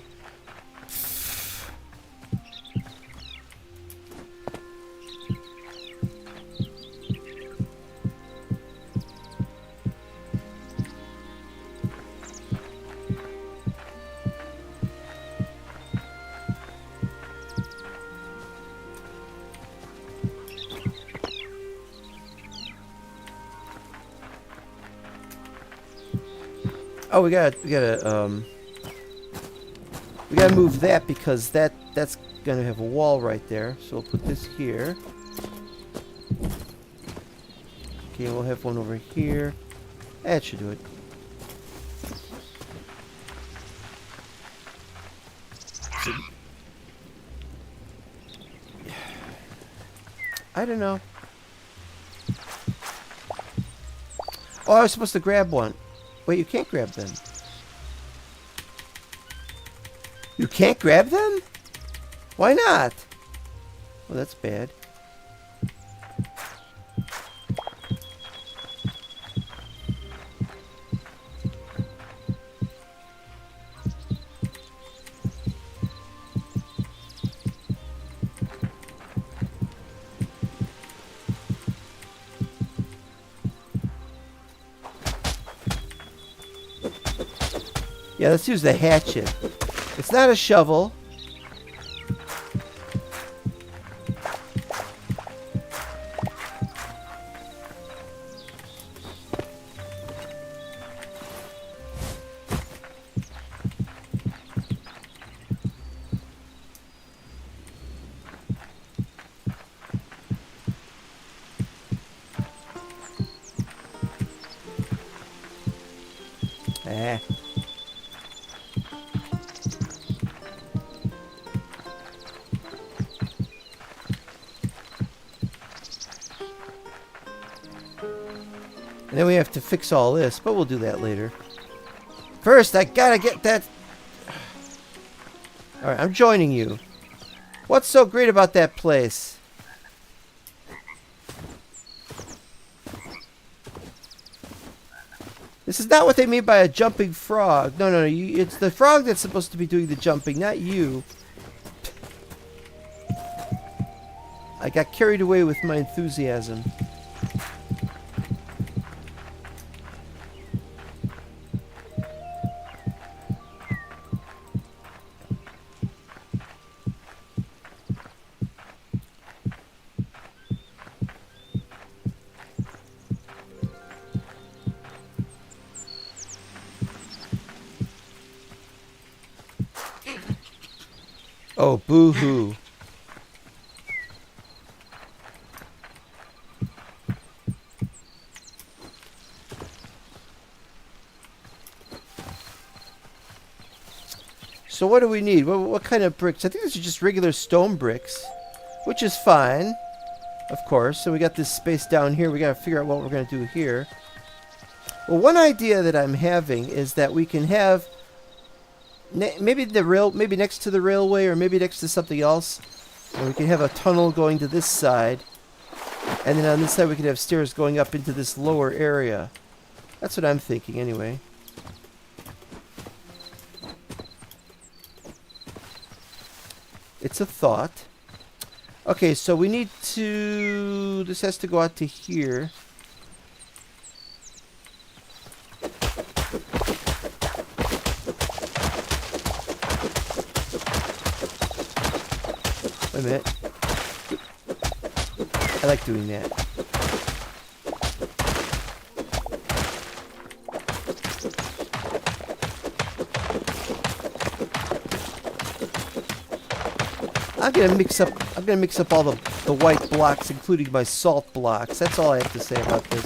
Oh, we gotta move that because that's gonna have a wall right there. So we'll put this here. Okay, we'll have one over here. That should do it. I don't know. Oh, I was supposed to grab one. Wait, you can't grab them. You can't grab them? Why not? Well, that's bad. Yeah, let's use the hatchet. It's not a shovel. Ah. And then we have to fix all this, but we'll do that later. First, I gotta get that... Alright, I'm joining you. What's so great about that place? This is not what they mean by a jumping frog. No, no, no. It's the frog that's supposed to be doing the jumping, not you. I got carried away with my enthusiasm. Oh, boo-hoo. So what do we need? What kind of bricks? I think these are just regular stone bricks, which is fine, of course. So we got this space down here. We got to figure out what we're going to do here. Well, one idea that I'm having is that we can have maybe next to the railway, or maybe next to something else. And we can have a tunnel going to this side, and then on this side we can have stairs going up into this lower area. That's what I'm thinking, anyway. It's a thought. Okay, so we need to... This has to go out to here. Wait a minute. I like doing that. I'm gonna mix up all the white blocks, including my salt blocks. That's all I have to say about this.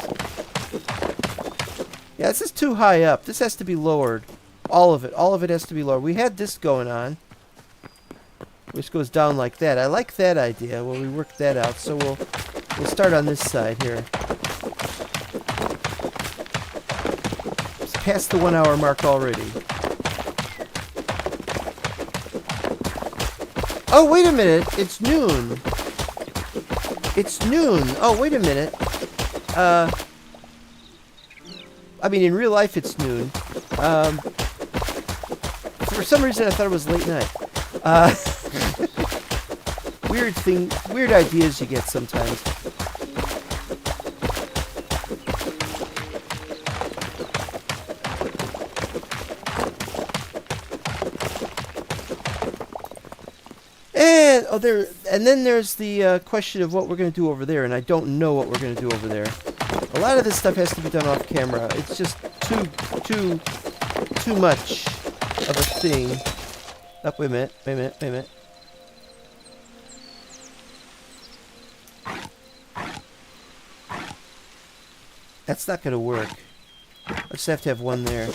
Yeah, this is too high up. This has to be lowered. All of it has to be lowered. We had this going on, which goes down like that. I like that idea. Well, we worked that out, so we'll start on this side here. It's past the 1 hour mark already. Oh, wait a minute. It's noon. It's noon. Oh, wait a minute. I mean, in real life, it's noon. For some reason, I thought it was late night. Weird ideas you get sometimes. And then there's the question of what we're going to do over there, and I don't know what we're going to do over there. A lot of this stuff has to be done off camera. It's just too much of a thing. Oh, wait a minute. That's not going to work. I just have to have one there.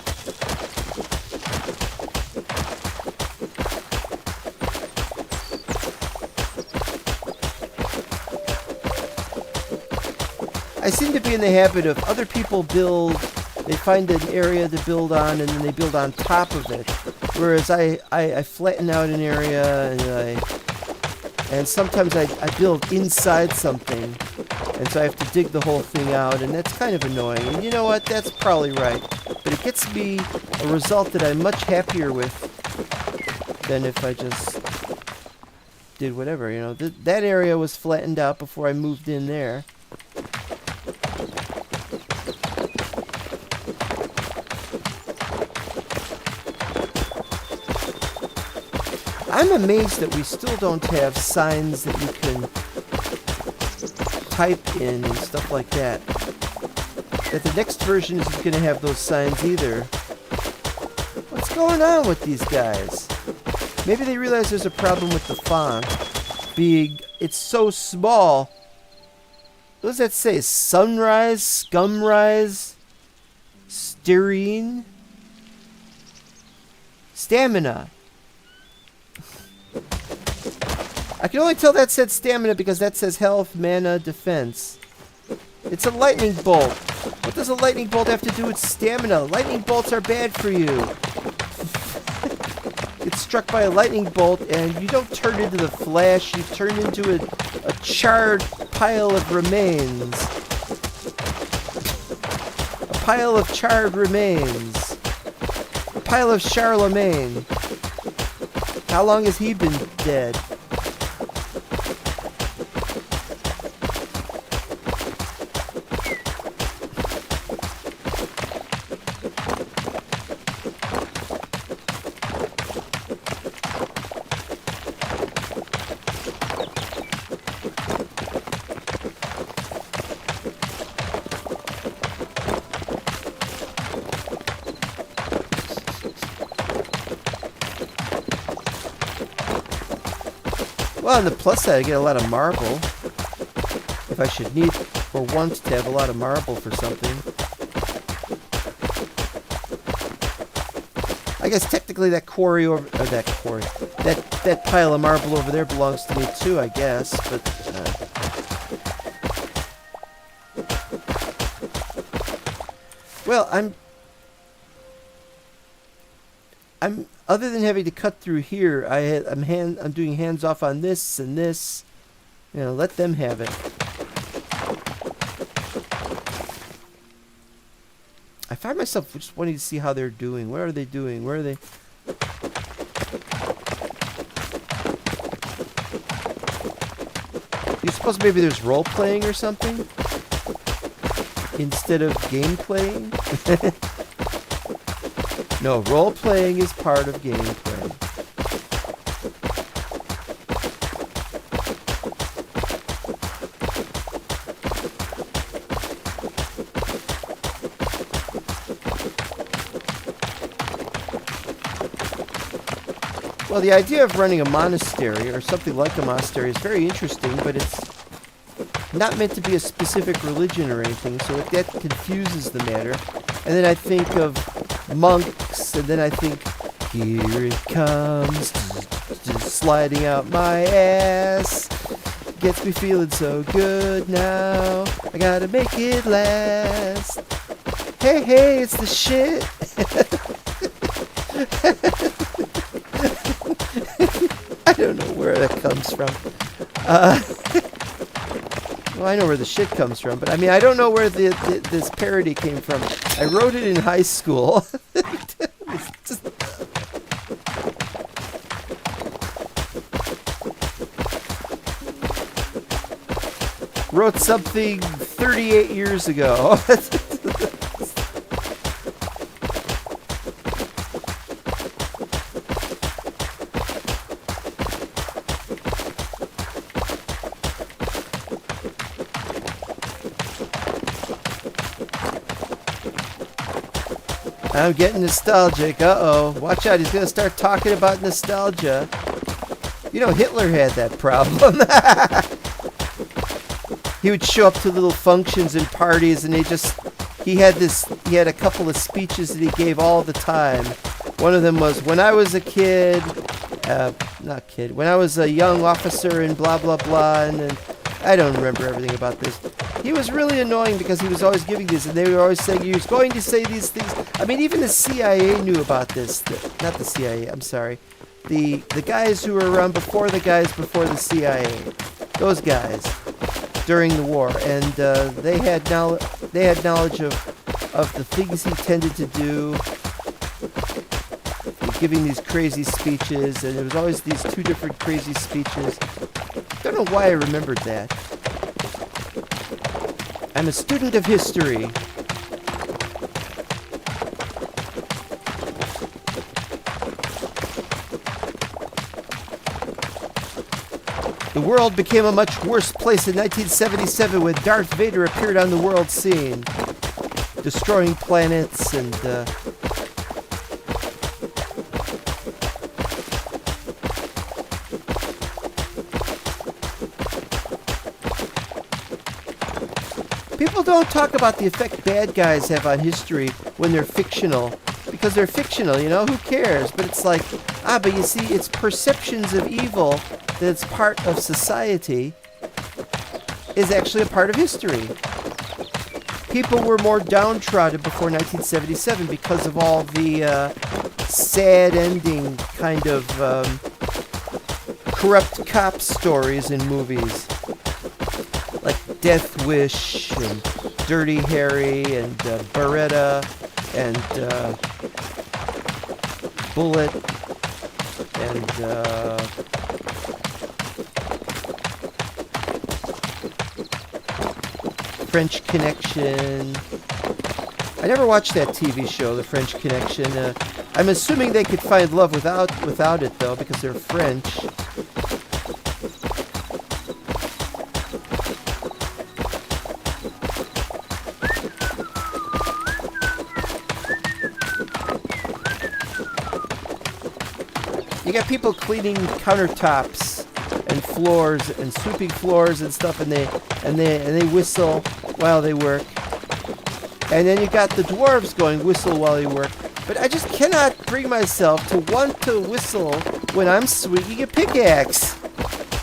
I seem to be in the habit of other people build, they find an area to build on and then they build on top of it. Whereas I flatten out an area and sometimes I build inside something. And so I have to dig the whole thing out, and that's kind of annoying. And you know what? That's probably right. But it gets me a result that I'm much happier with than if I just did whatever, you know. That area was flattened out before I moved in there. I'm amazed that we still don't have signs that you can type in and stuff like that. That the next version isn't going to have those signs either. What's going on with these guys? Maybe they realize there's a problem with the font being, it's so small. What does that say? Sunrise? Scumrise? Styrene? Stamina. I can only tell that said stamina because that says health, mana, defense. It's a lightning bolt. What does a lightning bolt have to do with stamina? Lightning bolts are bad for you. Get struck by a lightning bolt and you don't turn into the Flash, you turn into a charred pile of remains. A pile of charred remains. A pile of Charlemagne. How long has he been dead? Well, on the plus side, I get a lot of marble. If I should need or want to have a lot of marble for something. I guess technically that quarry over, or that quarry, that pile of marble over there belongs to me too, I guess. But well, I'm other than having to cut through here, I'm doing hands off on this and this. You know, let them have it. I find myself just wanting to see how they're doing. What are they doing? Where are they? You suppose maybe there's role playing or something instead of game playing? No, role-playing is part of gameplay. Well, the idea of running a monastery, or something like a monastery, is very interesting, but it's not meant to be a specific religion or anything, so that confuses the matter. And then I think of monks, and then I think, here it comes, just sliding out my ass, gets me feeling so good now, I gotta make it last, hey, it's the shit. I don't know where that comes from. Well, I know where the shit comes from, but I mean, I don't know where this parody came from. I wrote it in high school. Wrote something 38 years ago. I'm getting nostalgic. Uh-oh. Watch out, he's going to start talking about nostalgia. You know, Hitler had that problem. He would show up to little functions and parties, and he had a couple of speeches that he gave all the time. One of them was, when I was a kid, when I was a young officer and blah, blah, blah, and then, I don't remember everything about this. He was really annoying because he was always giving this, and they were always saying he was going to say these things. I mean, even the CIA knew about this. Not the CIA. I'm sorry. The guys who were around before the guys before the CIA. Those guys during the war, and they had knowledge of the things he tended to do, giving these crazy speeches, and there was always these two different crazy speeches. Don't know why I remembered that. I'm a student of history. The world became a much worse place in 1977 when Darth Vader appeared on the world scene, destroying planets and people don't talk about the effect bad guys have on history when they're fictional. Because they're fictional, you know? Who cares? But it's like, but you see, it's perceptions of evil that's part of society is actually a part of history. People were more downtrodden before 1977 because of all the sad ending kind of corrupt cop stories in movies. Like Death Wish and Dirty Harry and Beretta and Bullet and French Connection. I never watched that TV show, The French Connection. I'm assuming they could find love without it, though, because they're French. You got people cleaning countertops and floors and sweeping floors and stuff, and they whistle while they work. And then you got the dwarves going whistle while they work. But I just cannot bring myself to want to whistle when I'm swinging a pickaxe.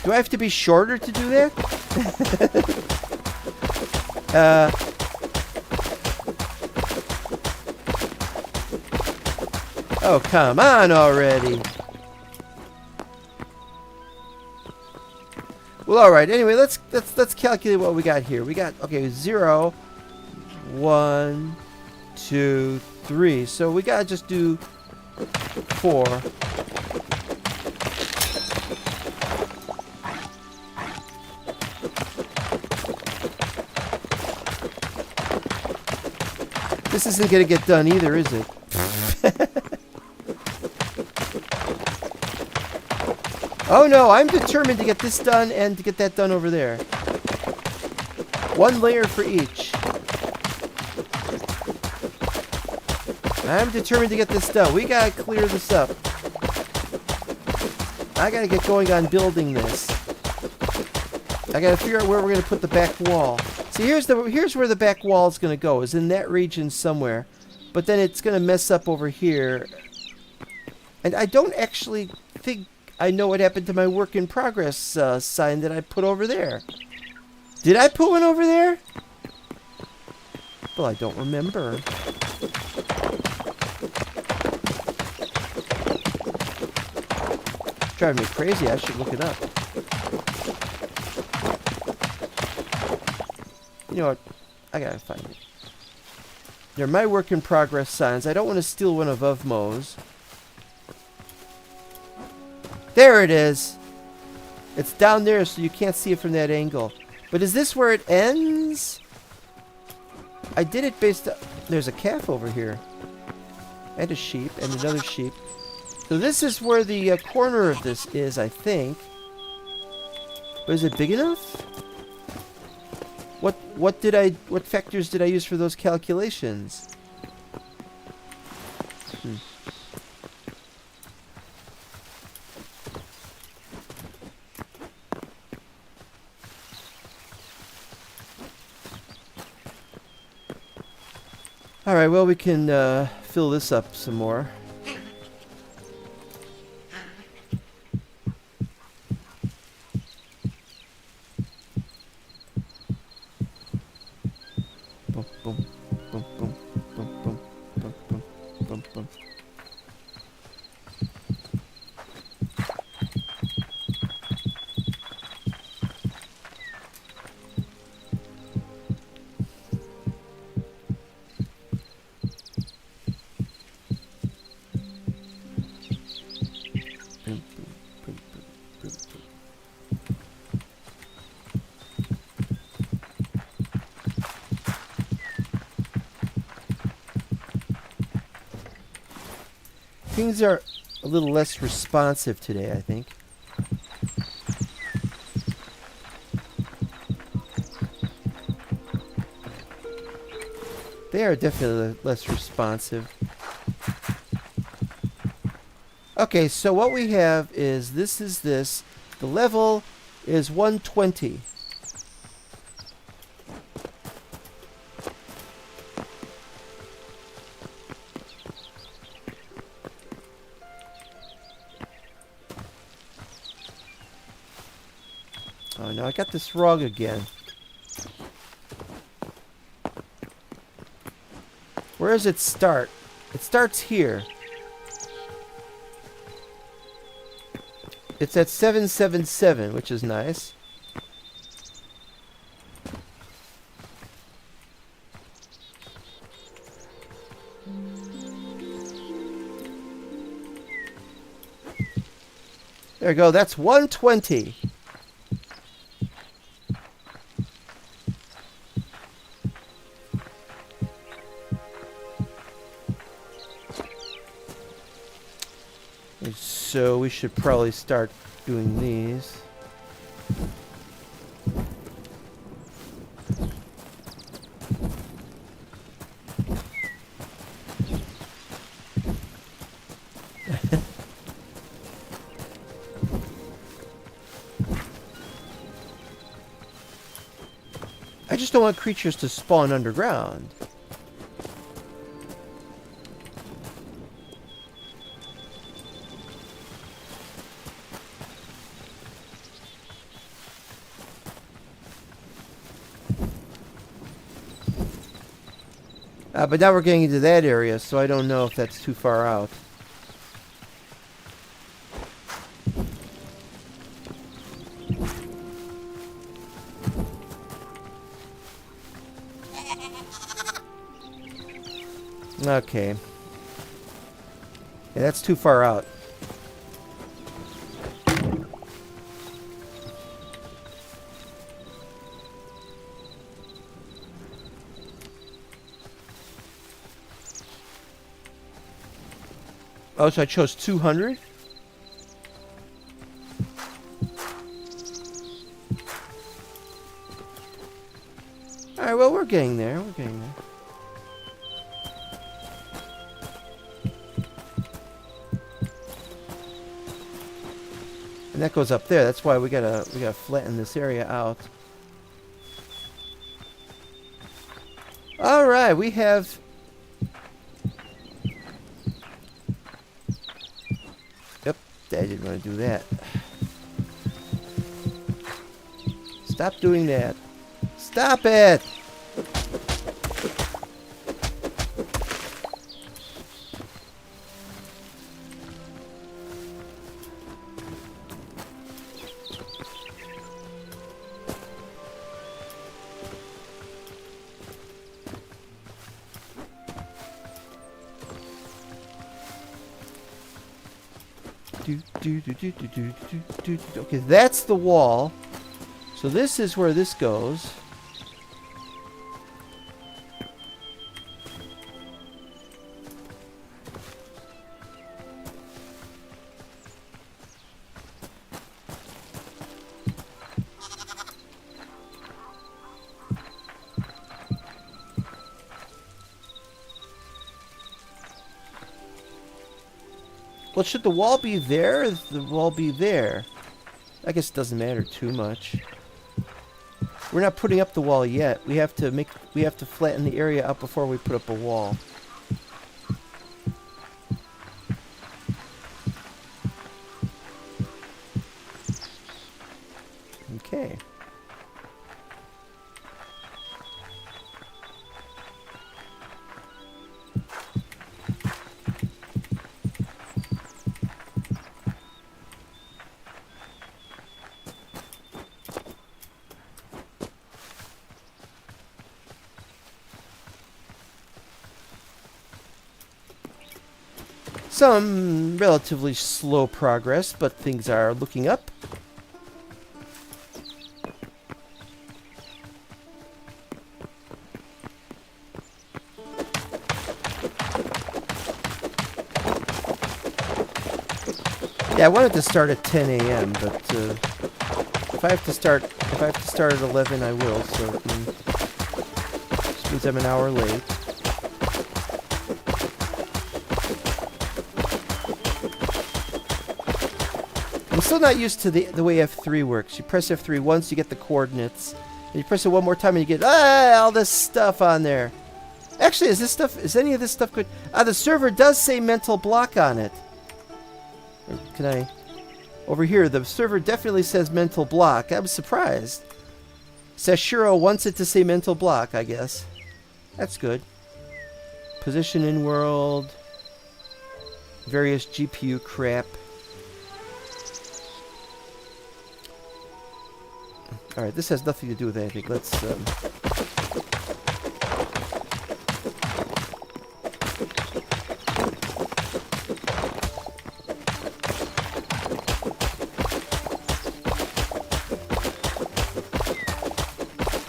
Do I have to be shorter to do that? Oh, come on already. Well, all right. Anyway, let's calculate what we got here. We got 0, 1, 2, 3. So we gotta just do 4. This isn't gonna get done either, is it? Oh no, I'm determined to get this done and to get that done over there. 1 layer for each. I'm determined to get this done. We gotta clear this up. I gotta get going on building this. I gotta figure out where we're gonna put the back wall. See, here's where the back wall is gonna go, is in that region somewhere. But then it's gonna mess up over here. And I don't actually think I know what happened to my work in progress sign that I put over there. Did I put one over there? Well, I don't remember. Driving me crazy. I should look it up. You know what? I gotta find it. They're my work in progress signs. I don't want to steal one of Uvmo's. There it is. It's down there, so you can't see it from that angle. But is this where it ends? I did it based on... There's a calf over here. And a sheep, and another sheep. So this is where the corner of this is, I think. But is it big enough? What factors did I use for those calculations? Alright, well, we can fill this up some more. things are a little less responsive today, I think. They are definitely less responsive. Okay, so what we have is this. The level is 120. Oh no, I got this wrong again. Where does it start? It starts here. It's at 777, which is nice. There we go, that's 120. So we should probably start doing these. I just don't want creatures to spawn underground. But now we're getting into that area, so I don't know if that's too far out. Okay. Yeah, that's too far out. Oh, so I chose 200? Alright, well, we're getting there. We're getting there. And that goes up there. That's why we gotta flatten this area out. Alright, we have... Yep, I didn't want to do that. Stop doing that. Stop it! Okay, that's the wall. So this is where this goes. Well, should the wall be there or the wall be there? I guess it doesn't matter too much. We're not putting up the wall yet. We have to flatten the area up before we put up a wall. Okay. Some relatively slow progress, but things are looking up. Yeah, I wanted to start at 10 a.m., but if I have to start at 11, I will. So which means I'm an hour late. I'm still not used to the way F3 works. You press F3 once, you get the coordinates. And you press it one more time, and you get all this stuff on there. Actually, is any of this stuff good? The server does say mental block on it. Can I? Over here, the server definitely says mental block. I'm surprised. Sashiro wants it to say mental block, I guess. That's good. Position in world. Various GPU crap. Alright, this has nothing to do with anything. Let's,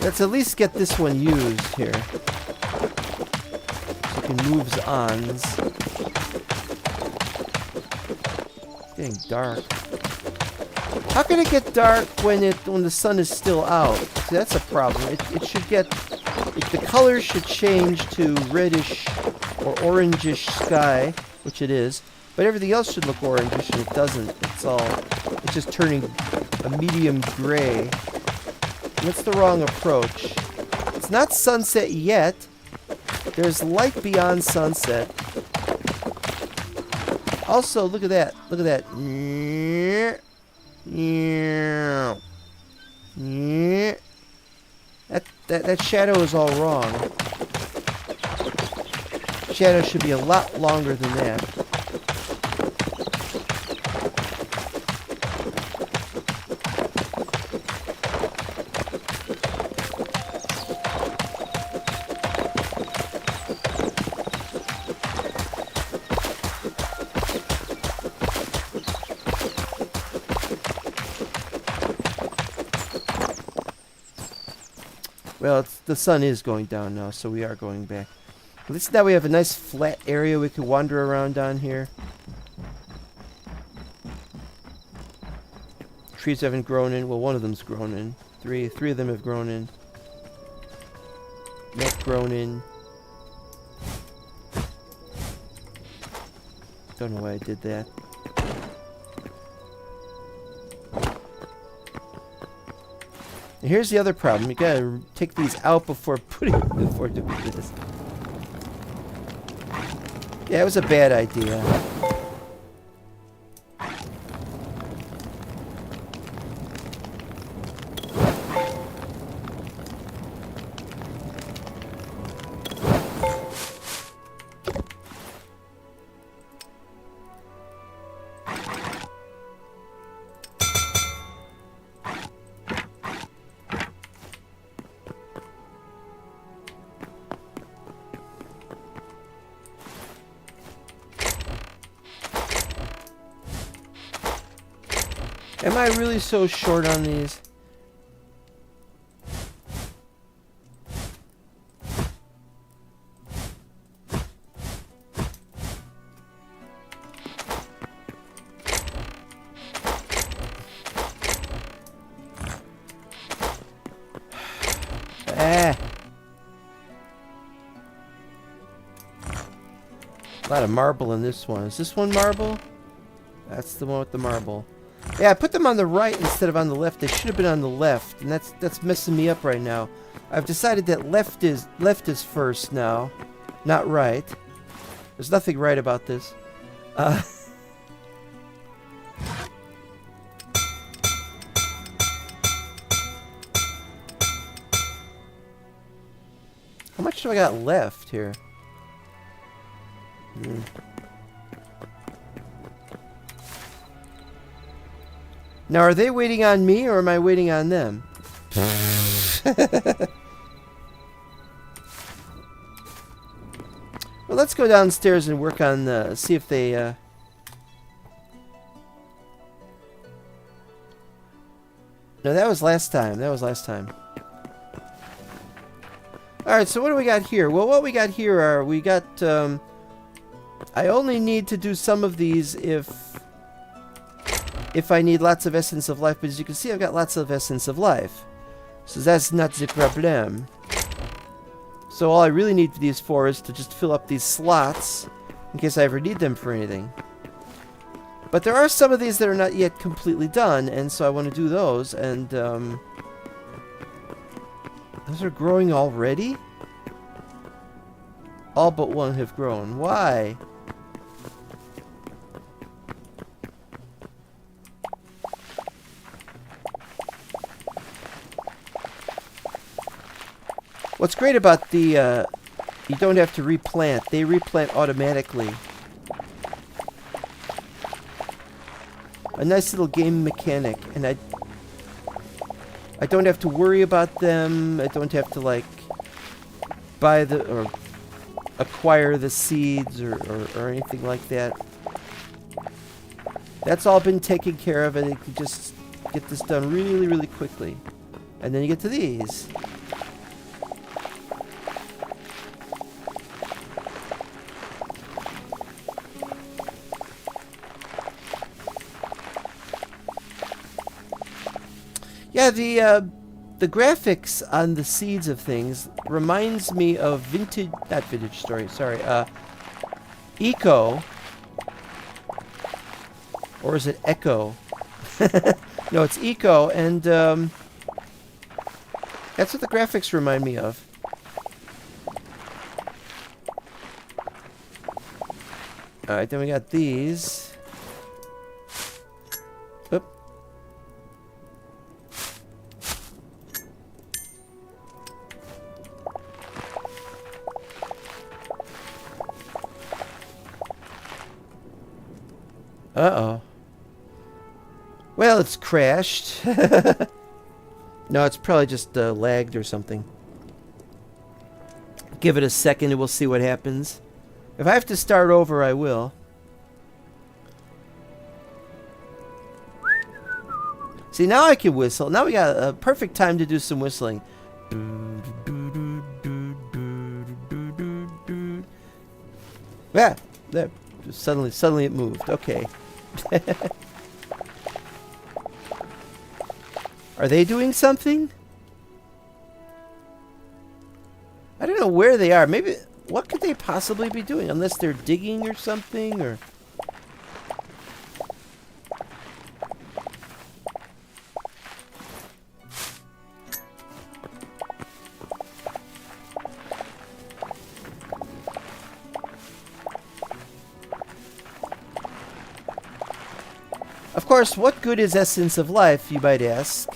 let's at least get this one used here. So it can moves ons. It's getting dark. How can it get dark when the sun is still out? See, that's a problem. It should get... the color should change to reddish or orangish sky, which it is. But everything else should look orangish, and it doesn't. It's just turning a medium gray. And that's the wrong approach. It's not sunset yet. There's light beyond sunset. Also, look at that. Look at that. That shadow is all wrong. Shadow should be a lot longer than that. Well, the sun is going down now, so we are going back. At least now we have a nice flat area we can wander around on here. Trees haven't grown in. Well, one of them's grown in. Three of them have grown in. Not grown in. Don't know why I did that. And here's the other problem. You gotta take these out before doing this. Yeah, it was a bad idea. Am I really so short on these? A lot of marble in this one. Is this one marble? That's the one with the marble. Yeah, I put them on the right instead of on the left. They should have been on the left, and that's messing me up right now. I've decided that left is first now, not right. There's nothing right about this. How much do I got left here? Now, are they waiting on me, or am I waiting on them? Well, let's go downstairs and work on, see if they, No, that was last time. Alright, so what do we got here? Well, what we got here are, we got, I only need to do some of these if if I need lots of essence of life, but as you can see, I've got lots of essence of life. So that's not the problem. So all I really need these for is to just fill up these slots in case I ever need them for anything. But there are some of these that are not yet completely done, and so I want to do those, and those are growing already? All but one have grown. Why? What's great about the, you don't have to replant. They replant automatically. A nice little game mechanic, and I don't have to worry about them. I don't have to, like, buy the, or acquire the seeds or anything like that. That's all been taken care of, and you can just get this done really, really quickly. And then you get to these. Yeah, the graphics on the seeds of things reminds me of not Vintage Story, sorry, Eco. Or is it Echo? No, it's Eco, and that's what the graphics remind me of. Alright, then we got these. Oop. Uh-oh. Well, it's crashed. No, it's probably just lagged or something. Give it a second and we'll see what happens. If I have to start over, I will. See, now I can whistle. Now we got a perfect time to do some whistling. Yeah, there. Suddenly it moved. Okay. Are they doing something? I don't know where they are. Maybe, what could they possibly be doing? Unless they're digging or something, or... Of course, what good is Essence of Life, you might ask?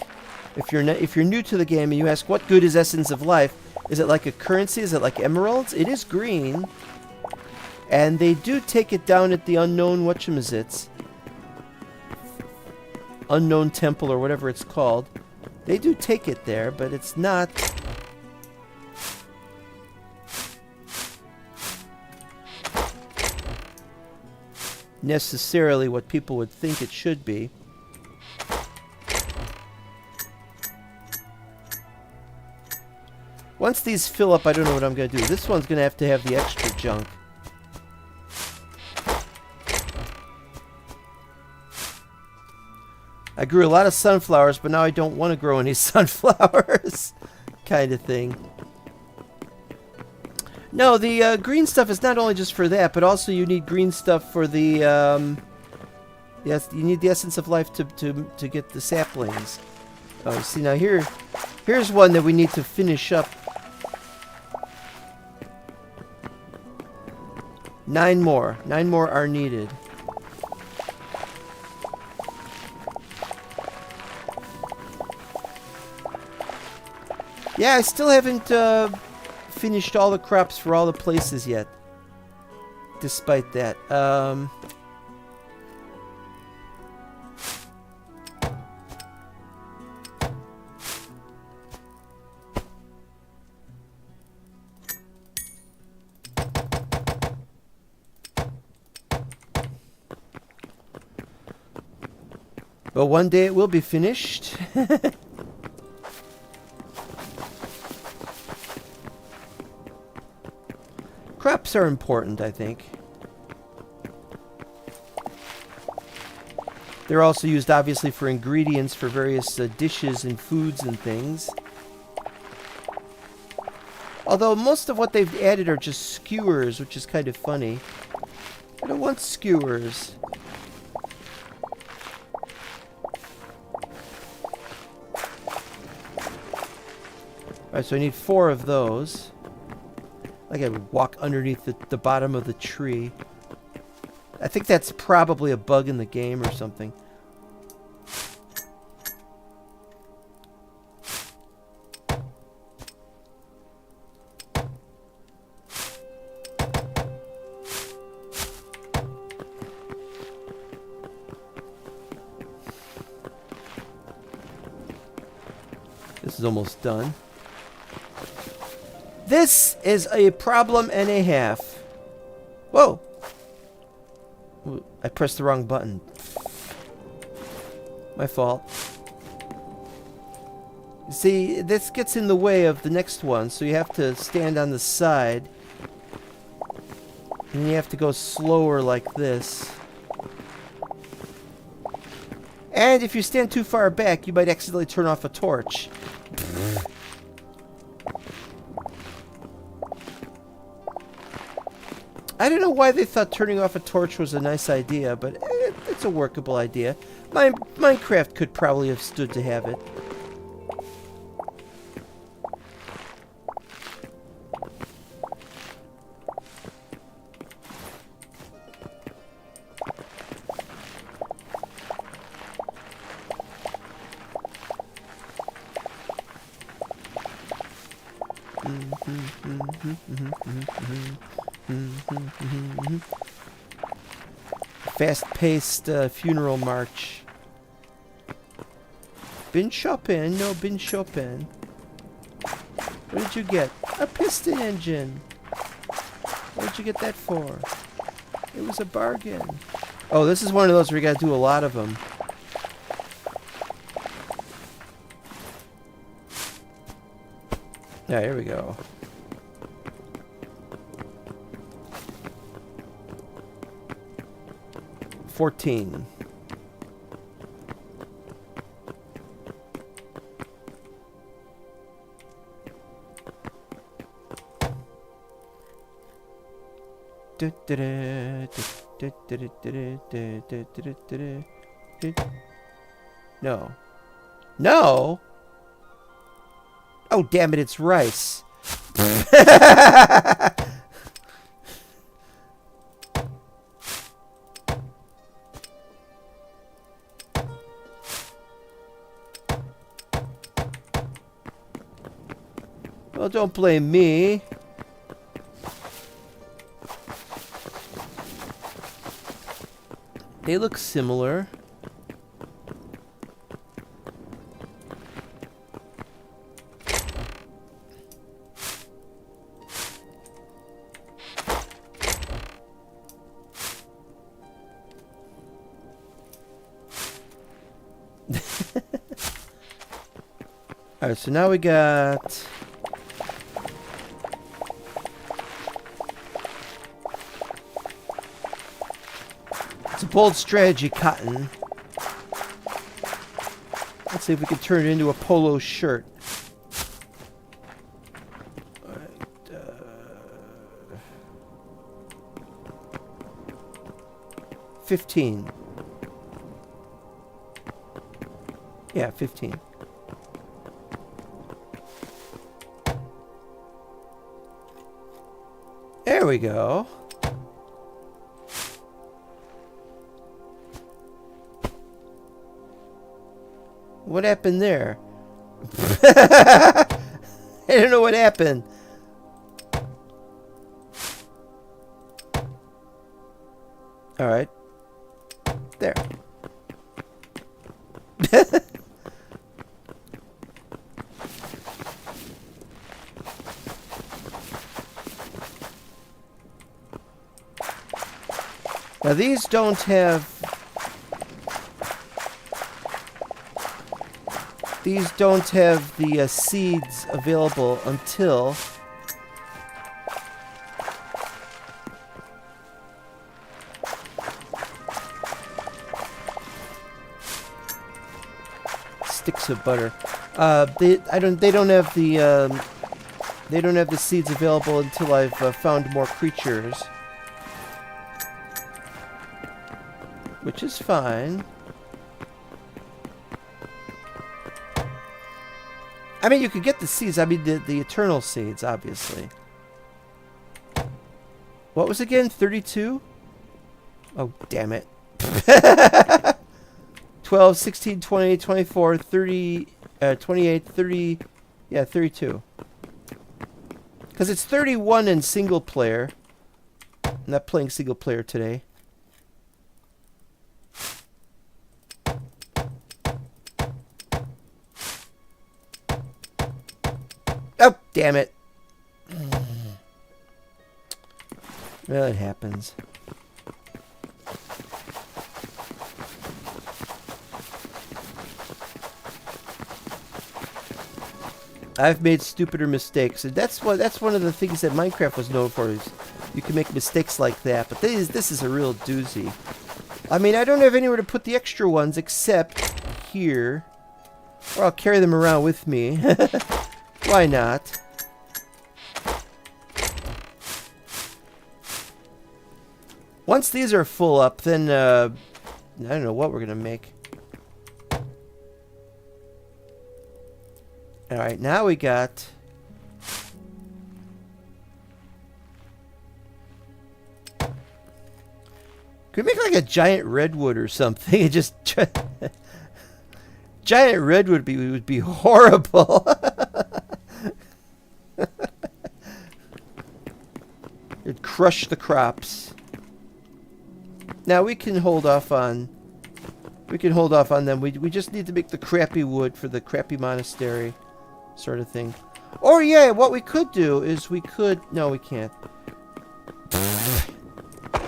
If you're new to the game and you ask, what good is Essence of Life? Is it like a currency? Is it like emeralds? It is green. And they do take it down at the unknown whatchamazits. Unknown Temple or whatever it's called. They do take it there, but it's not... necessarily what people would think it should be. Once these fill up, I don't know what I'm going to do. This one's going to have the extra junk. I grew a lot of sunflowers, but now I don't want to grow any sunflowers. Kind of thing. No, the green stuff is not only just for that, but also you need green stuff for the, yes, you need the Essence of Life to get the saplings. Oh, see, now here's one that we need to finish up. 9 more. 9 more are needed. Yeah, I still haven't, finished all the crops for all the places yet. Despite that. But one day it will be finished. Crops are important, I think. They're also used, obviously, for ingredients for various dishes and foods and things. Although most of what they've added are just skewers, which is kind of funny. I don't want skewers. Alright, so I need 4 of those. Like I would walk underneath the bottom of the tree. I think that's probably a bug in the game or something. This is almost done. This is a problem and a half. Whoa! Ooh, I pressed the wrong button. My fault. See, this gets in the way of the next one, so you have to stand on the side. And you have to go slower like this. And if you stand too far back, you might accidentally turn off a torch. I don't know why they thought turning off a torch was a nice idea, but it's a workable idea. Minecraft could probably have stood to have it. Fast-paced funeral march. Bin shopping? No, bin shopping. What did you get? A piston engine. What did you get that for? It was a bargain. Oh, this is one of those where you gotta do a lot of them. Yeah, here we go. $14. No. No? Oh, damn it, it's rice. Well, don't blame me. They look similar. Alright, so now we got... It's a bold strategy, Cotton. Let's see if we can turn it into a polo shirt. Alright, 15. Yeah, 15. There we go. What happened there? I don't know what happened. All right. There. Now these don't have... These don't have the seeds available until... sticks of butter. They don't have the seeds available until I've found more creatures, which is fine. I mean, you could get the seeds. I mean, the eternal seeds, obviously. What was it again? 32? Oh, damn it. 12, 16, 20, 24, 30, 28, 30... Yeah, 32. Because it's 31 in single player. I'm not playing single player today. Oh, damn it. Well, it happens. I've made stupider mistakes, and that's one of the things that Minecraft was known for, is you can make mistakes like that. But this is a real doozy. I mean, I don't have anywhere to put the extra ones except here, or I'll carry them around with me. Why not? Once these are full up, then I don't know what we're gonna make. Alright, now we got... Could we make like a giant redwood or something? It just... Giant redwood would be horrible. It'd crush the crops. Now we can hold off on... We can hold off on them. We just need to make the crappy wood for the crappy monastery. Sort of thing. Or yeah, what we could do is we could... No, we can't.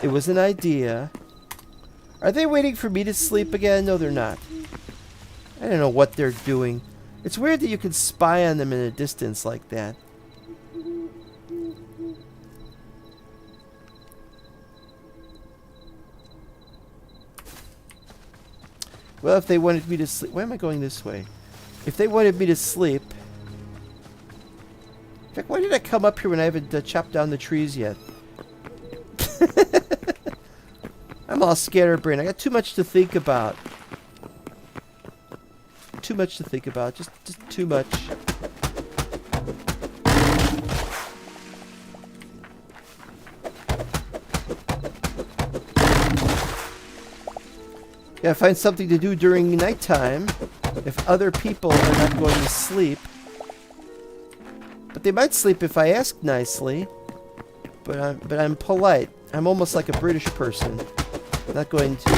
It was an idea. Are they waiting for me to sleep again? No, they're not. I don't know what they're doing. It's weird that you can spy on them in a distance like that. Well, if they wanted me to sleep... Why am I going this way? If they wanted me to sleep... In fact, why did I come up here when I haven't chopped down the trees yet? I'm all scatterbrained. I got too much to think about. Too much to think about. Just too much. Gotta find something to do during nighttime if other people are not going to sleep. But they might sleep if I ask nicely. But I'm polite. I'm almost like a British person. I'm not going to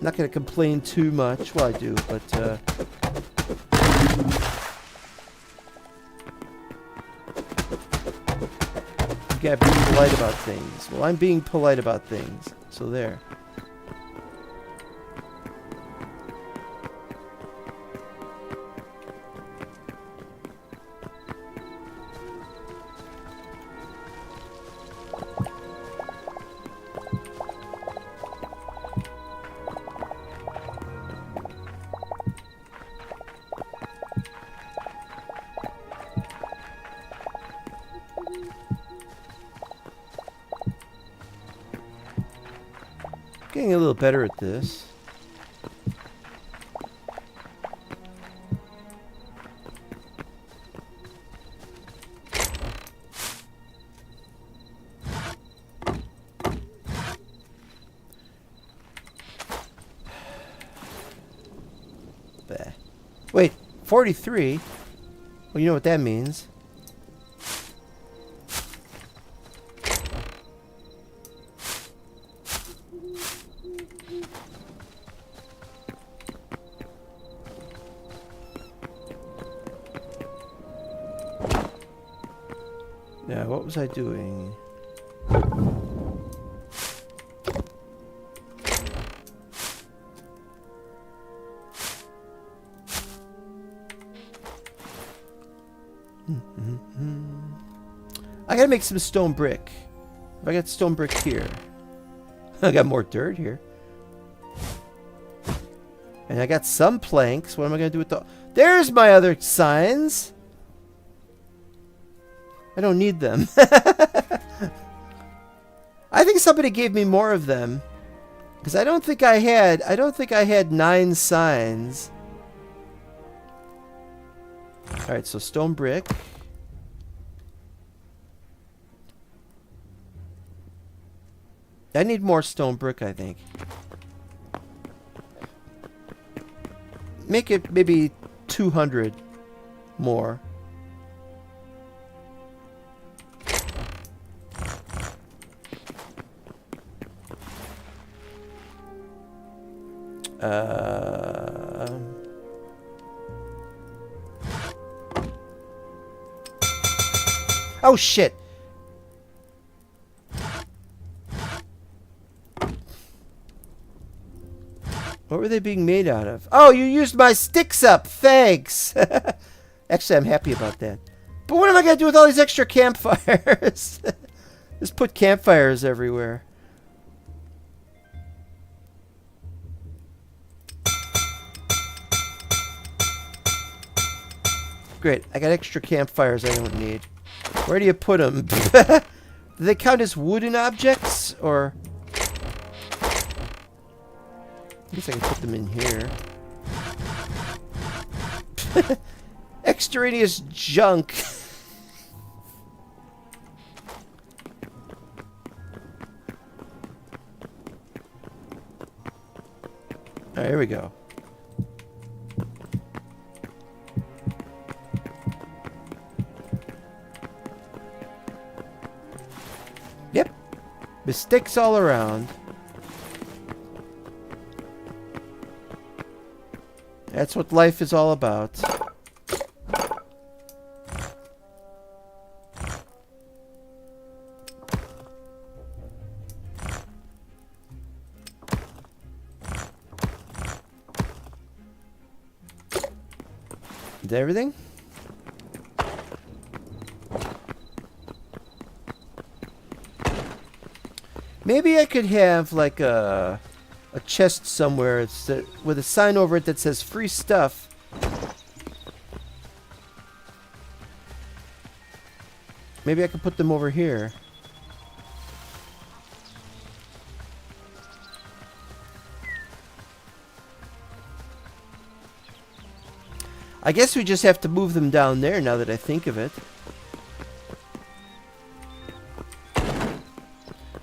not going to complain too much. Well, I do, but you gotta be polite about things. Well, I'm being polite about things. So there. Getting a little better at this. Wait, 43? Well, you know what that means. Now, what was I doing? I gotta make some stone brick. If I got stone brick here. I got more dirt here. And I got some planks. What am I going to do with the... There's my other signs. I don't need them. I think somebody gave me more of them. Because I don't think I had 9 signs. Alright, so stone brick. I need more stone brick, I think. Make it maybe 200 more. Oh shit! What were they being made out of? Oh, you used my sticks up! Thanks! Actually, I'm happy about that. But what am I going to do with all these extra campfires? Just put campfires everywhere. Great, I got extra campfires I don't need. Where do you put them? Do they count as wooden objects, or... I guess I can put them in here. Extraneous junk. Alright, here we go. Yep. Mistakes all around. That's what life is all about. Is that everything? Maybe I could have like a chest somewhere with a sign over it that says free stuff. Maybe I could put them over here. I guess we just have to move them down there now that I think of it.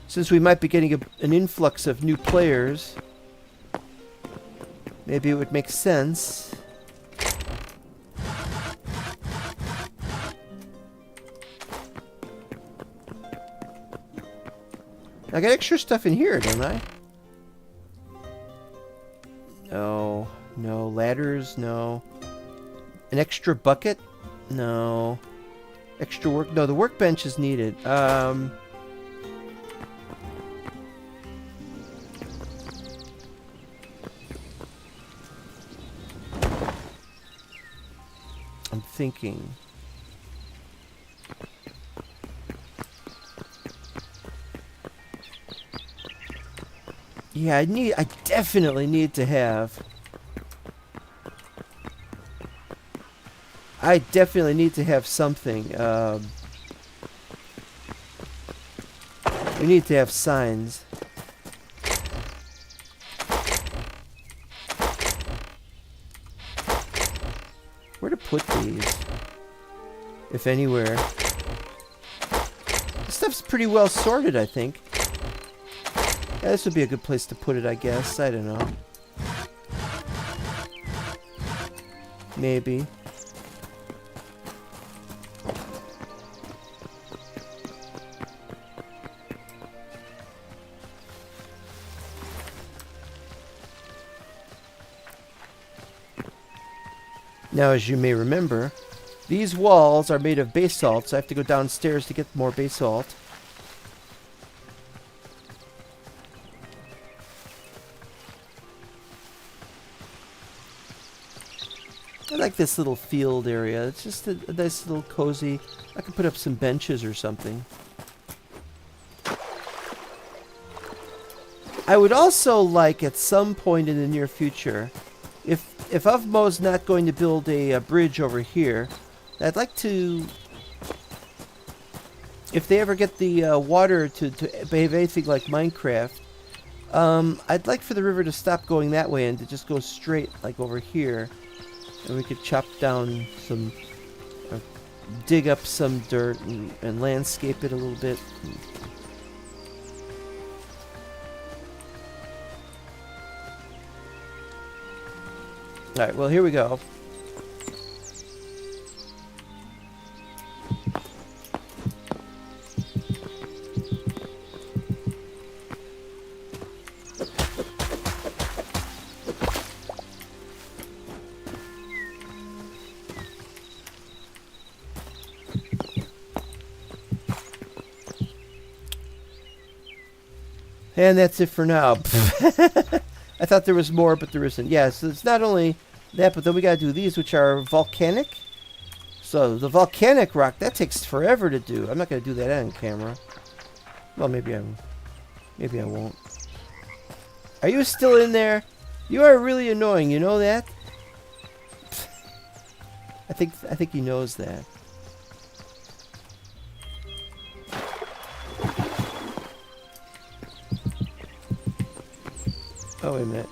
Since we might be getting an influx of new players, maybe it would make sense. I got extra stuff in here, don't I? No. No. Ladders? No. An extra bucket? No. Extra work? No, the workbench is needed. I'm thinking. Yeah, I definitely need to have. I definitely need to have something. We need to have signs. Where to put these? If anywhere. This stuff's pretty well sorted, I think. Yeah, this would be a good place to put it, I guess. I don't know. Maybe. Now, as you may remember, these walls are made of basalt, so I have to go downstairs to get more basalt. I like this little field area. It's just a nice little cozy. I could put up some benches or something. I would also like, at some point in the near future, If Uvmo's not going to build a bridge over here, I'd like to. If they ever get the water to behave anything like Minecraft, I'd like for the river to stop going that way and to just go straight, like over here, and we could chop down some, dig up some dirt and landscape it a little bit. Alright, well, here we go. And that's it for now. I thought there was more, but there isn't. Yeah, so it's not only that, but then we got to do these, which are volcanic. So the volcanic rock, that takes forever to do. I'm not going to do that on camera. Well, maybe I won't. Are you still in there? You are really annoying. You know that? I think he knows that. Oh, wait a minute.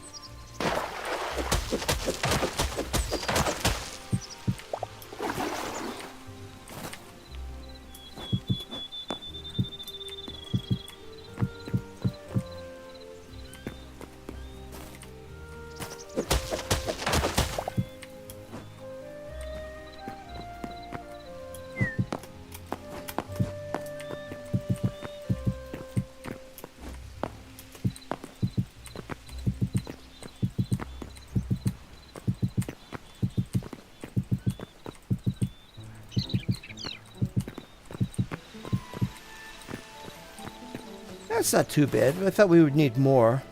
That's not too bad. I thought we would need more.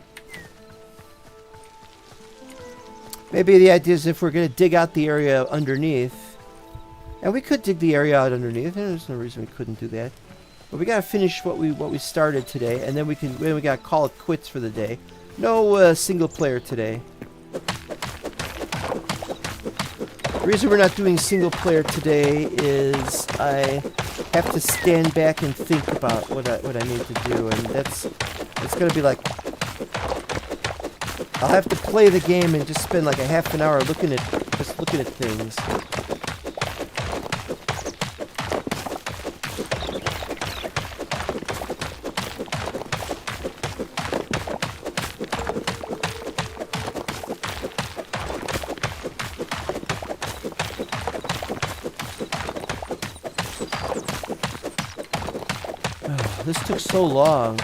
Maybe the idea is if we're going to dig out the area underneath. And we could dig the area out underneath. There's no reason we couldn't do that. But we got to finish what we started today. And then we got to call it quits for the day. No single player today. The reason we're not doing single player today is I have to stand back and think about what I need to do, and it's gonna be like I'll have to play the game and just spend like a half an hour looking at things. This took so long.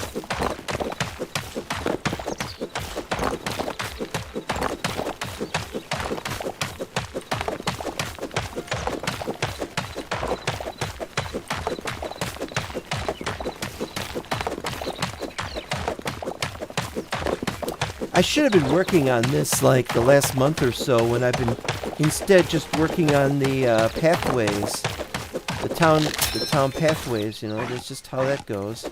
I should have been working on this like the last month or so when I've been instead just working on the pathways. The town pathways, you know, that's just how that goes.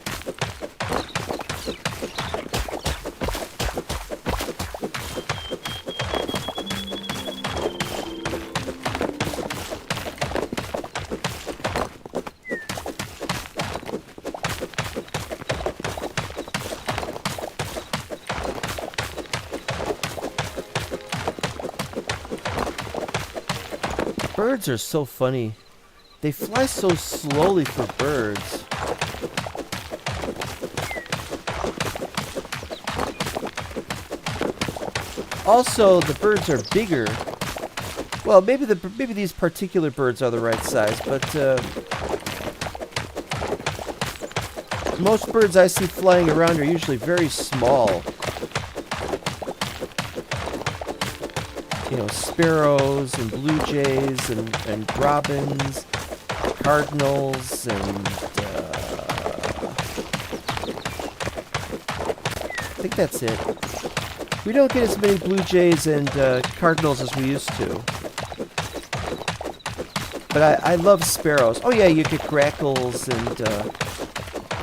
Birds are so funny. They fly so slowly for birds. Also, the birds are bigger. Well, maybe these particular birds are the right size, but most birds I see flying around are usually very small. You know, sparrows and blue jays and robins, cardinals, and I think that's it. We don't get as many blue jays and cardinals as we used to. But I love sparrows. Oh yeah, you get grackles, and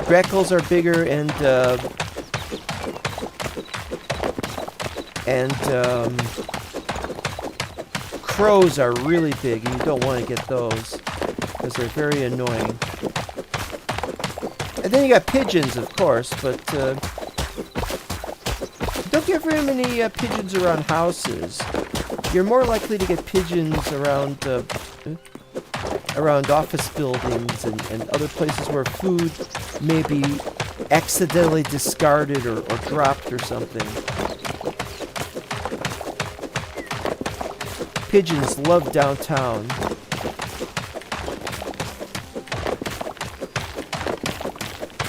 grackles are bigger, and crows are really big, and you don't want to get those because they're very annoying. And then you got pigeons, of course, but don't get very many pigeons around houses. You're more likely to get pigeons around office buildings and other places where food may be accidentally discarded or dropped or something. Pigeons love downtown.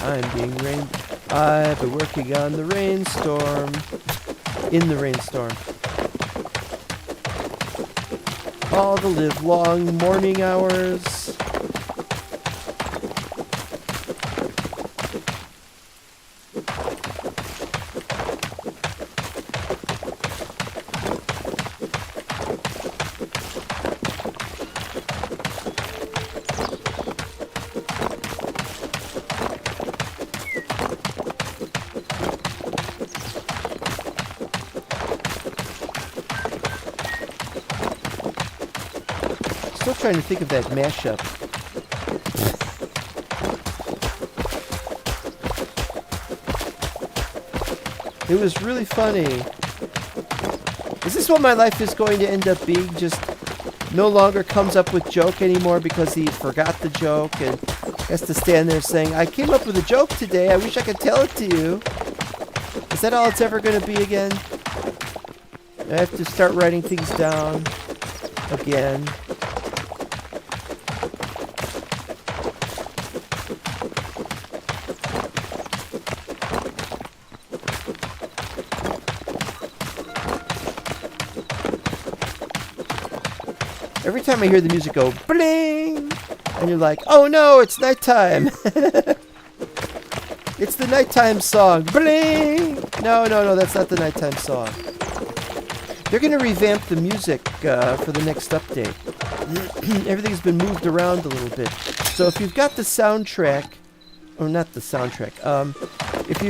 I've been working on the rainstorm. In the rainstorm. All the live-long morning hours. Still trying to think of that mashup. It was really funny. Is this what my life is going to end up being? Just no longer comes up with joke anymore because he forgot the joke and has to stand there saying, I came up with a joke today. I wish I could tell it to you. Is that all it's ever going to be again? I have to start writing things down again. Every time I hear the music go bling, and you're like, oh no, it's nighttime. It's the nighttime song. Bling! No, that's not the nighttime song. They're going to revamp the music for the next update. Everything's been moved around a little bit. So if you've got the soundtrack, or not the soundtrack, if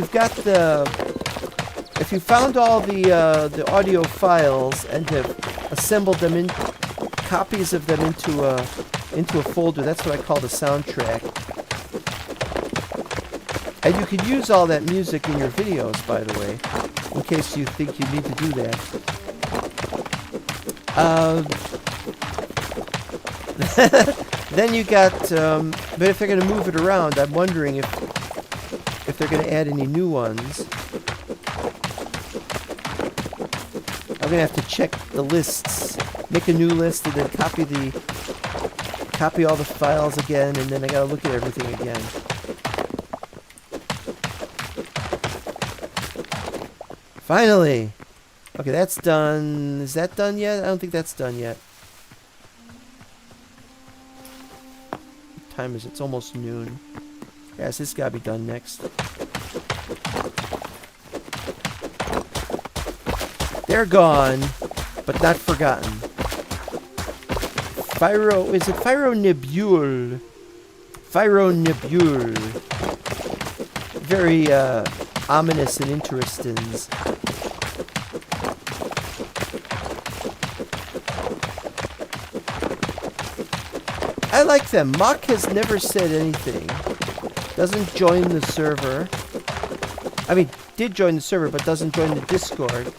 you found all the audio files and have assembled them in copies of them into a folder, that's what I call the soundtrack. And you can use all that music in your videos, by the way, in case you think you need to do that. Then you got, but if they're going to move it around, I'm wondering if they're going to add any new ones. I'm going to have to check the lists, make a new list, and then copy all the files again, and then I got to look at everything again. Finally! Okay, that's done. Is that done yet? I don't think that's done yet. What time is it? It's almost noon. Yes, this gotta be done next. They're gone, but not forgotten. Is it Pyronibule? Pyronibule. Very, ominous and interesting. I like them. Mock has never said anything. Doesn't join the server. I mean, did join the server, but doesn't join the Discord.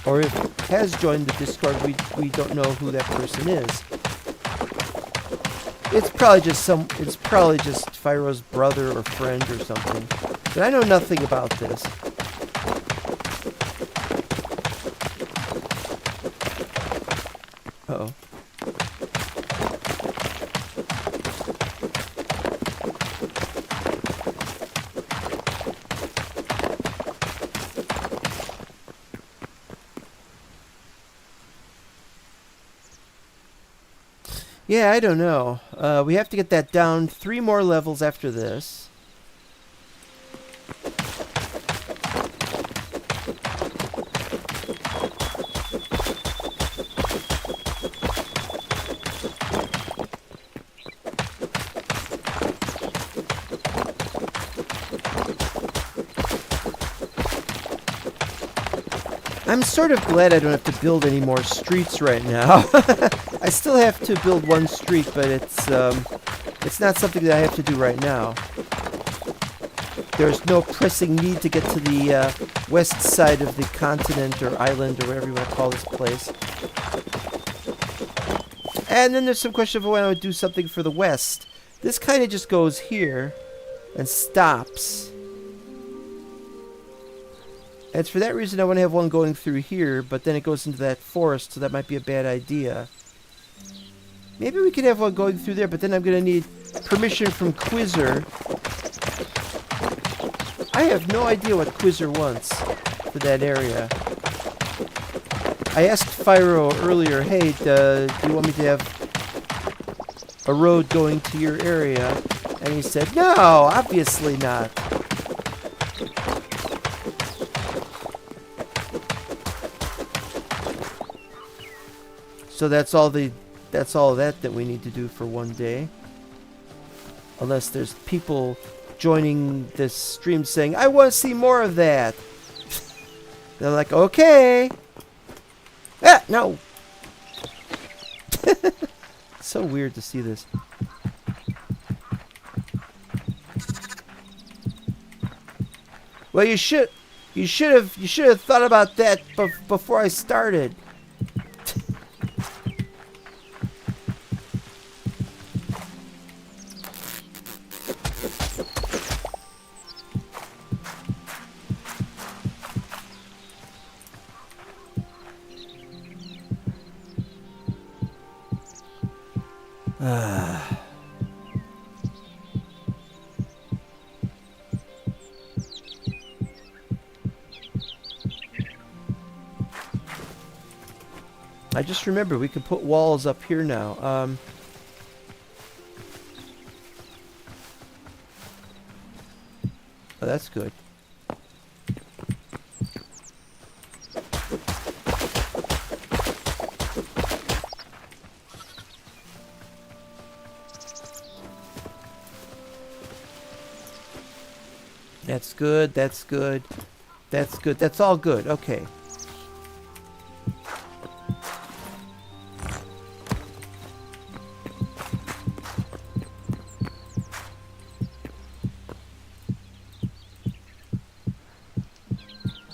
Or if has joined the Discord, we don't know who that person is. It's probably just Fyro's brother or friend or something. But I know nothing about this. Uh-oh. Yeah, I don't know. We have to get that down 3 more levels after this. I'm sort of glad I don't have to build any more streets right now. I still have to build one street, but it's not something that I have to do right now. There's no pressing need to get to the west side of the continent or island or whatever you want to call this place. And then there's some question of when I would do something for the west. This kind of just goes here and stops. And it's for that reason I want to have one going through here, but then it goes into that forest, so that might be a bad idea. Maybe we could have one going through there, but then I'm going to need permission from Quizzer. I have no idea what Quizzer wants for that area. I asked Fyro earlier, hey, do you want me to have a road going to your area? And he said, no, obviously not. So that's all that we need to do for one day. Unless there's people joining this stream saying, I want to see more of that. They're like, okay. Ah, no. So weird to see this. Well, you should have thought about that before I started. I just remembered we can put walls up here now. Oh, that's good. That's good, that's good. That's good. That's all good. Okay.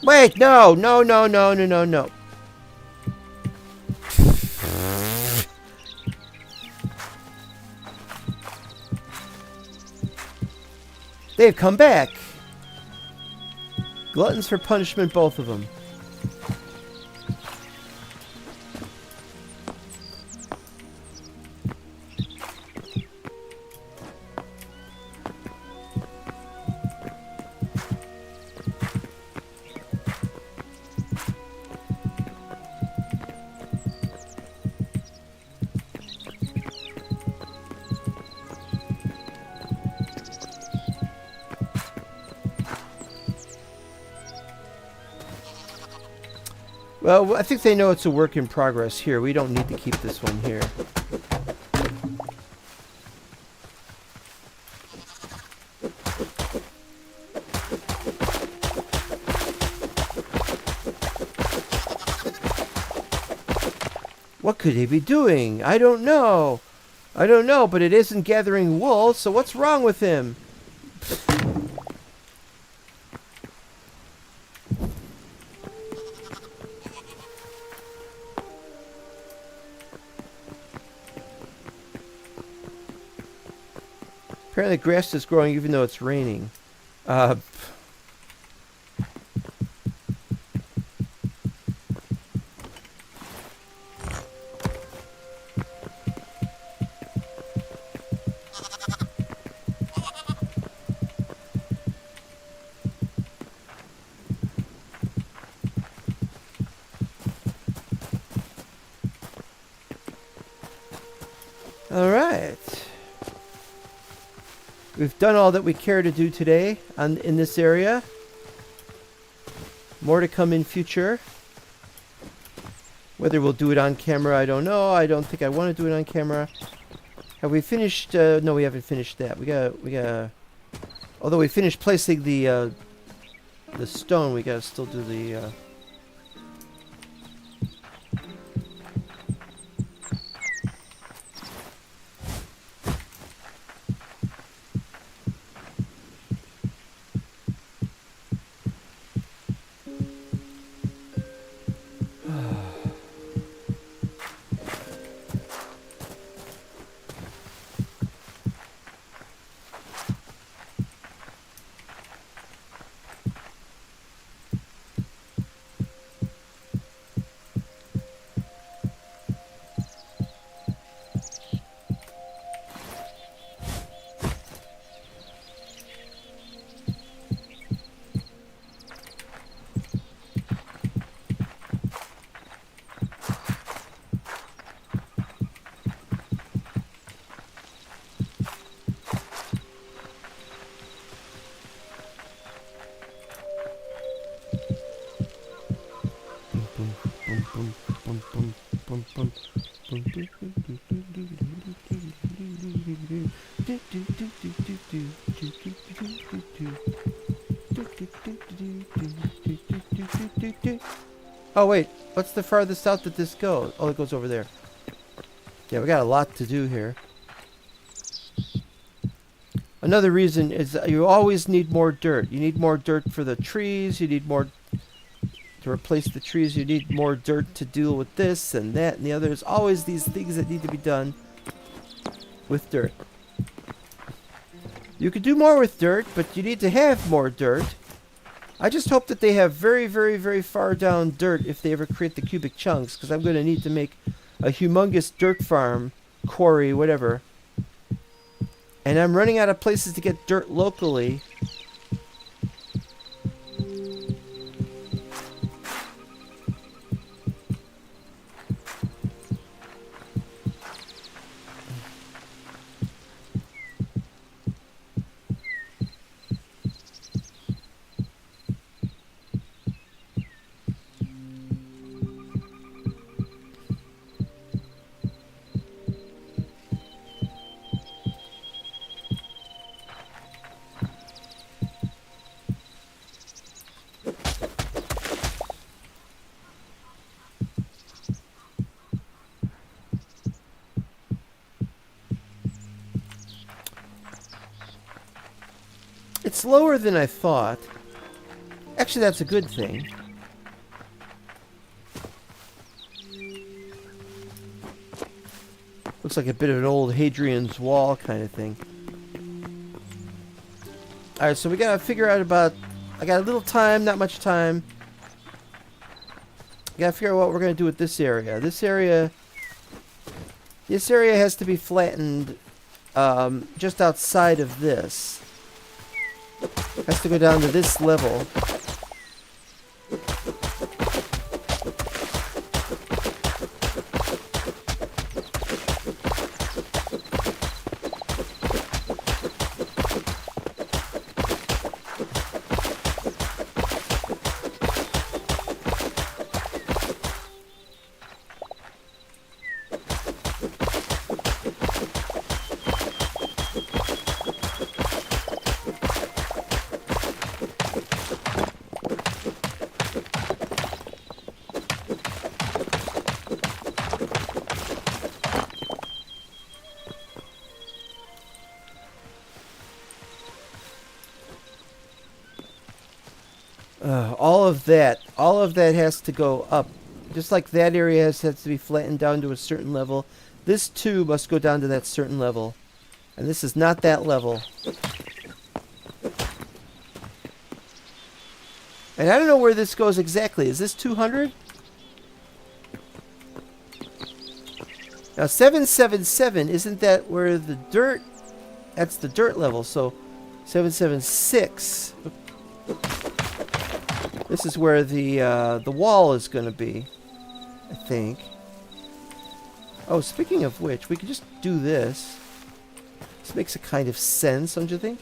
Wait, no. They've come back. Gluttons for punishment, both of them. Well, I think they know it's a work in progress here. We don't need to keep this one here. What could he be doing? I don't know. I don't know, but it isn't gathering wool, so what's wrong with him? Apparently grass is growing even though it's raining. All right. We've done all that we care to do today in this area. More to come in future. Whether we'll do it on camera, I don't know. I don't think I want to do it on camera. Have we finished? No, we haven't finished that. We got. Although we finished placing the stone, we gotta still do the Boom, boom, boom, boom, boom, boom. Oh wait, what's the farthest out that this goes? Oh, it goes over there. Yeah, we got a lot to do here. Another reason is that you always need more dirt. You need more dirt for the trees. You need more to replace the trees. You need more dirt to deal with this and that and the other. There's always these things that need to be done with dirt. You could do more with dirt, but you need to have more dirt. I just hope that they have very, very, very far down dirt if they ever create the cubic chunks, because I'm going to need to make a humongous dirt farm, quarry, whatever. And I'm running out of places to get dirt locally. It's lower than I thought. Actually, that's a good thing. Looks like a bit of an old Hadrian's Wall kind of thing. Alright, so we gotta figure out about... I got a little time, not much time. I gotta figure out what we're gonna do with this area. This area has to be flattened just outside of this. Has to go down to this level. All of that has to go up. Just like that area has to be flattened down to a certain level. This too must go down to that certain level. And this is not that level. And I don't know where this goes exactly. Is this 200? Now 777, isn't that where the dirt... That's the dirt level, so 776... This is where the wall is going to be, I think. Oh, speaking of which, we could just do this. This makes a kind of sense, don't you think?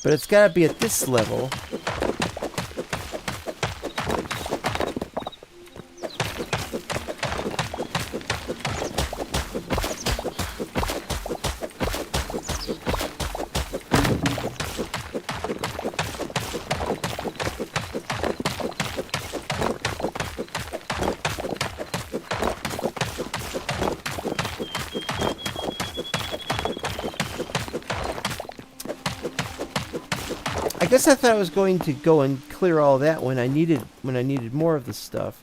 But it's got to be at this level. I guess I thought I was going to go and clear all that when I needed more of the stuff.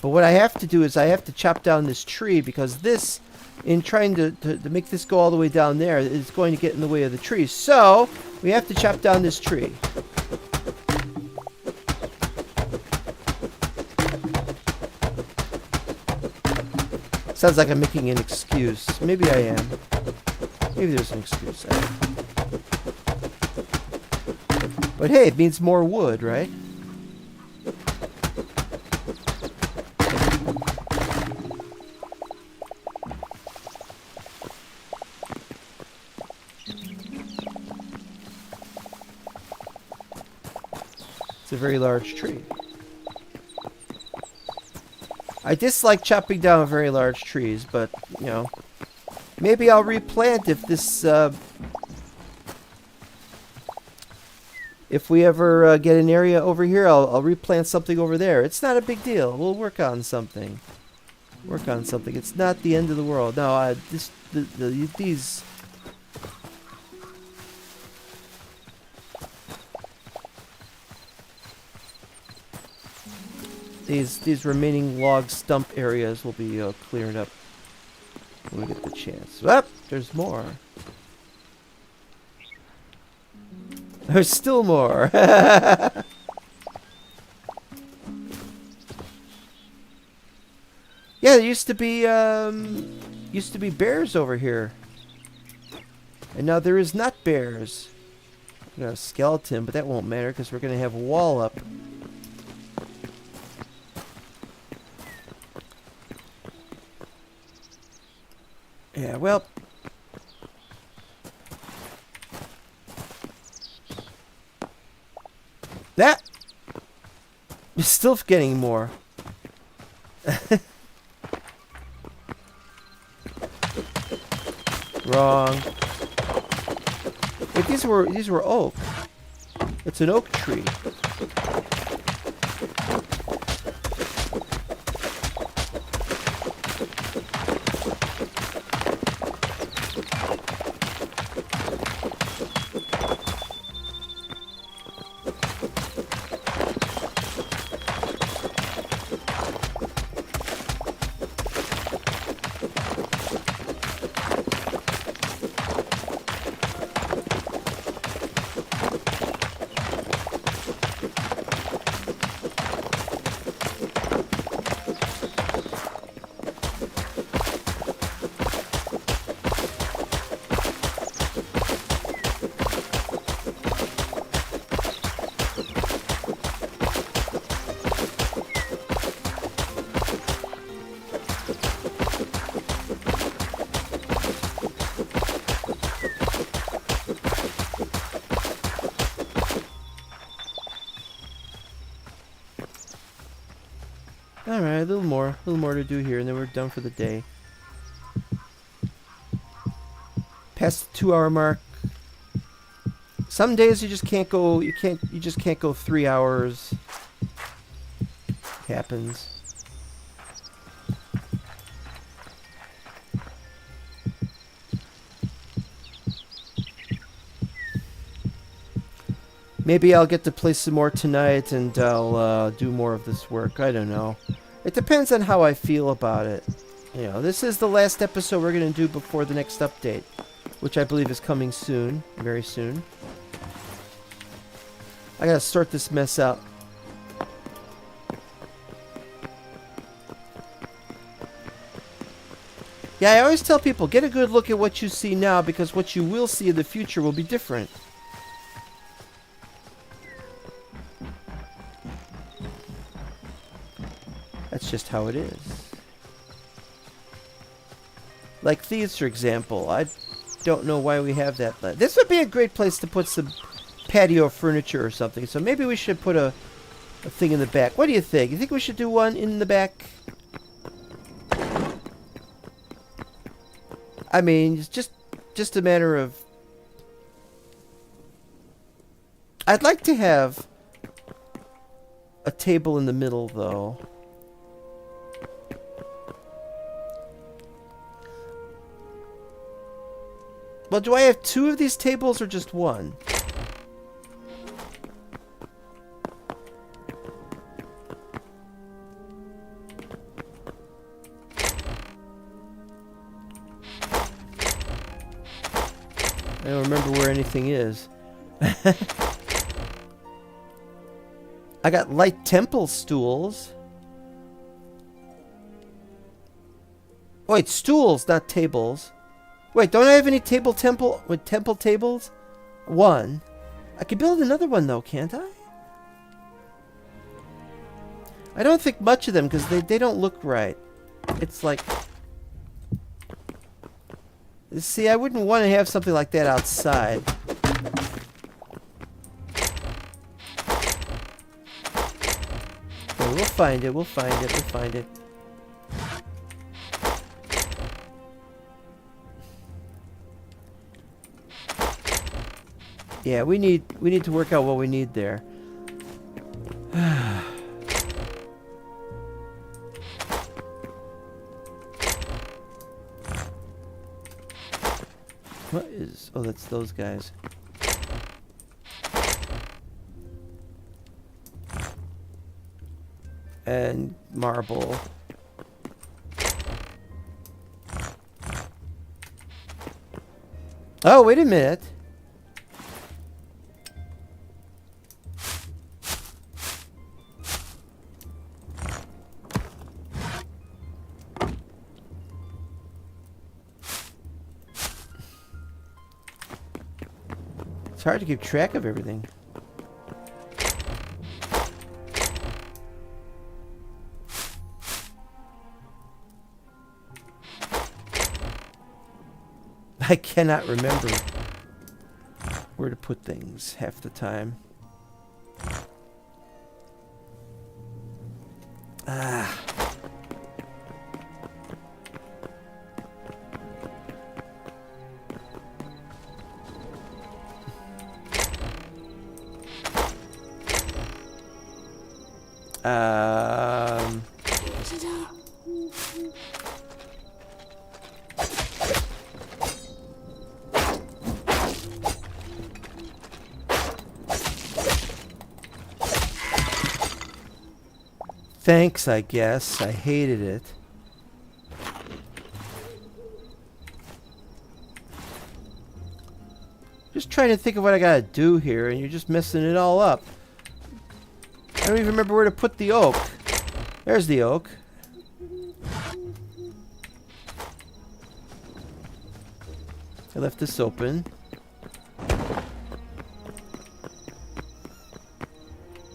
But what I have to do is I have to chop down this tree because this, in trying to make this go all the way down there, is going to get in the way of the tree. So we have to chop down this tree. Sounds like I'm making an excuse. Maybe I am. Maybe there's an excuse. But hey, it means more wood, right? It's a very large tree. I dislike chopping down very large trees, but, you know, maybe I'll replant if this, if we ever get an area over here, I'll replant something over there. It's not a big deal. We'll work on something. Work on something. It's not the end of the world. No, these remaining log stump areas will be cleared up when we get the chance. Well, there's more. There's still more. Yeah, there used to be bears over here, and now there is not bears. We got a skeleton, but that won't matter because we're gonna have a wall up. Yeah, well. That is still getting more. Wrong. Wait, these were oak. It's an oak tree. Alright, a little more to do here, and then we're done for the day. Past the 2-hour mark. Some days you just can't go. You just can't go 3 hours. Happens. Maybe I'll get to play some more tonight, and I'll do more of this work. I don't know. It depends on how I feel about it. You know, this is the last episode we're going to do before the next update, which I believe is coming soon, very soon. I gotta sort this mess out. Yeah, I always tell people, get a good look at what you see now, because what you will see in the future will be different. That's just how it is. Like thieves, for example. I don't know why we have that. This would be a great place to put some patio furniture or something. So maybe we should put a thing in the back. What do you think? You think we should do one in the back? I mean, it's just a matter of... I'd like to have a table in the middle, though. Well, do I have 2 of these tables or just 1? I don't remember where anything is. I got light temple stools. Wait, stools, not tables. Wait, don't I have any temple tables? One. I could build another one though, can't I? I don't think much of them because they don't look right. It's like... See, I wouldn't want to have something like that outside. Okay, we'll find it, we'll find it, we'll find it. Yeah, we need to work out what we need there. What is... Oh, that's those guys. And marble. Oh, wait a minute. It's hard to keep track of everything. I cannot remember where to put things half the time. Ah. Thanks, I guess. I hated it. Just trying to think of what I gotta do here, and you're just messing it all up. I don't even remember where to put the oak. There's the oak. I left this open.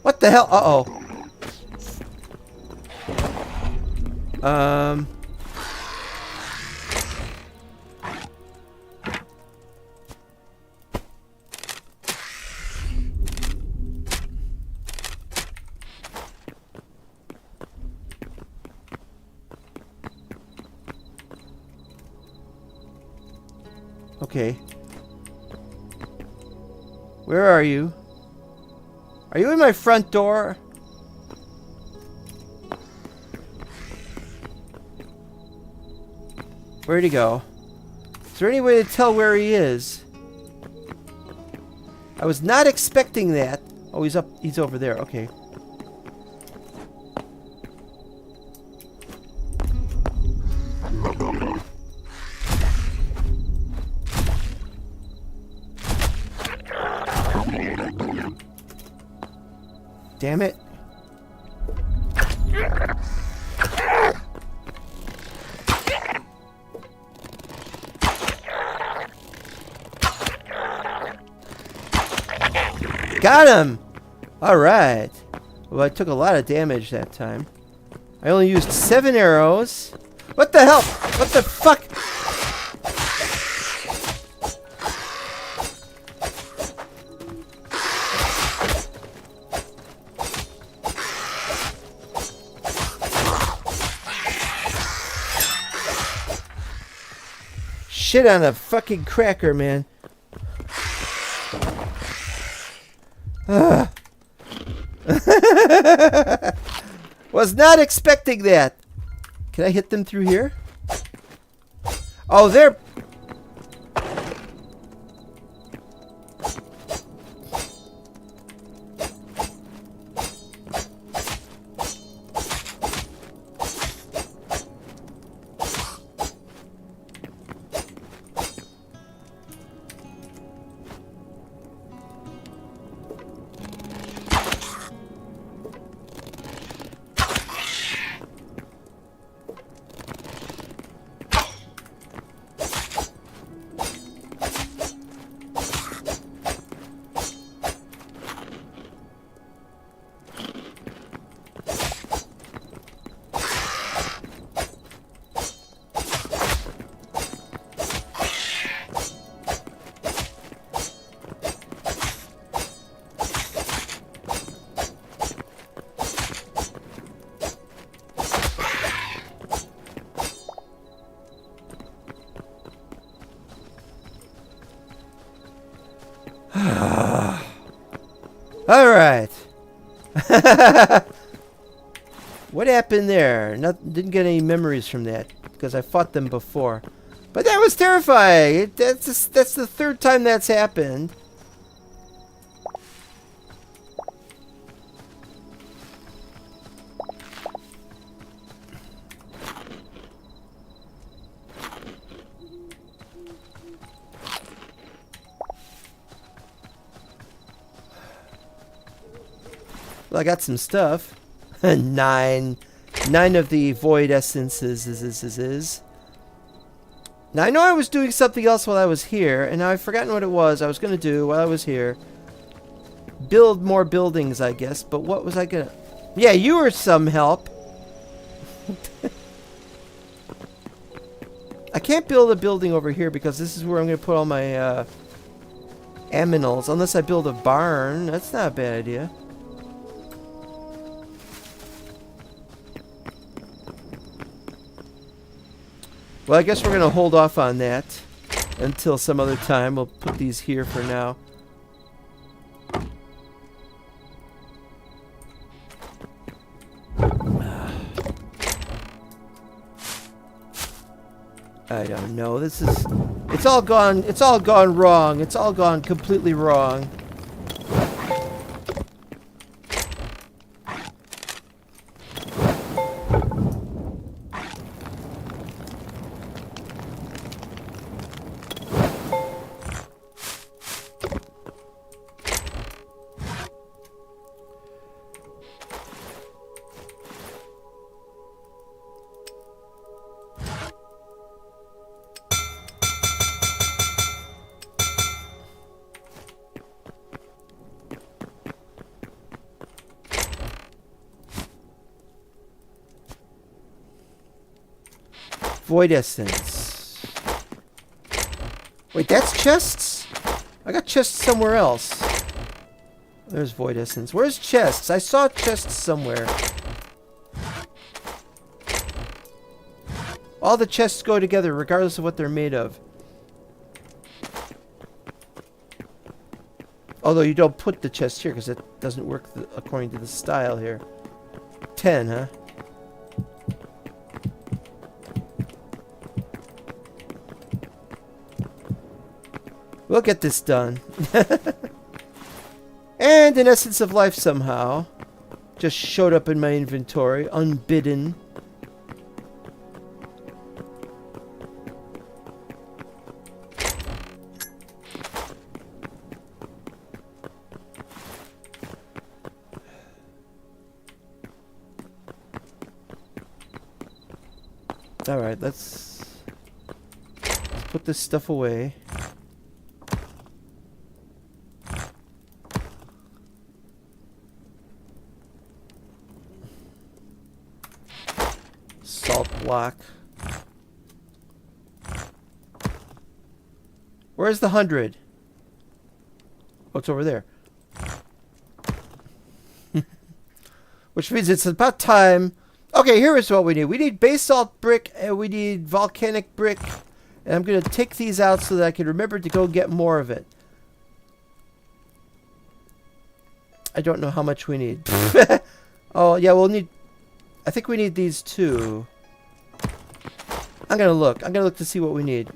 What the hell? Uh-oh. Okay. Where are you? Are you in my front door? Where'd he go? Is there any way to tell where he is? I was not expecting that. Oh, he's up. He's over there. Okay. Damn it. Got him! Alright. Well, I took a lot of damage that time. I only used 7 arrows. What the hell? What the fuck? Shit on a fucking cracker, man. Was not expecting that. Can I hit them through here? Oh, they're... What happened there? Didn't get any memories from that because I fought them before. But that was terrifying. That's the third time that's happened. Well, I got some stuff. Nine of the void essences. Now, I know I was doing something else while I was here, and now I've forgotten what it was I was going to do while I was here. Build more buildings, I guess, but what was I going to... Yeah, you were some help. I can't build a building over here because this is where I'm going to put all my aminals, unless I build a barn. That's not a bad idea. Well, I guess we're going to hold off on that until some other time. We'll put these here for now. I don't know. This is... It's all gone wrong. It's all gone completely wrong. Void essence. Wait, that's chests? I got chests somewhere else. There's void essence. Where's chests? I saw chests somewhere. All the chests go together regardless of what they're made of. Although you don't put the chest here because it doesn't work according to the style here. 10, huh? We'll get this done. And an essence of life somehow just showed up in my inventory, unbidden. Alright, let's put this stuff away. Block. Where's the 100? Oh, it's over there. Which means it's about time. Okay, here is what we need. We need basalt brick and we need volcanic brick. And I'm going to take these out so that I can remember to go get more of it. I don't know how much we need. Oh, yeah, we'll need... I think we need these too. I'm gonna look. I'm gonna look to see what we need.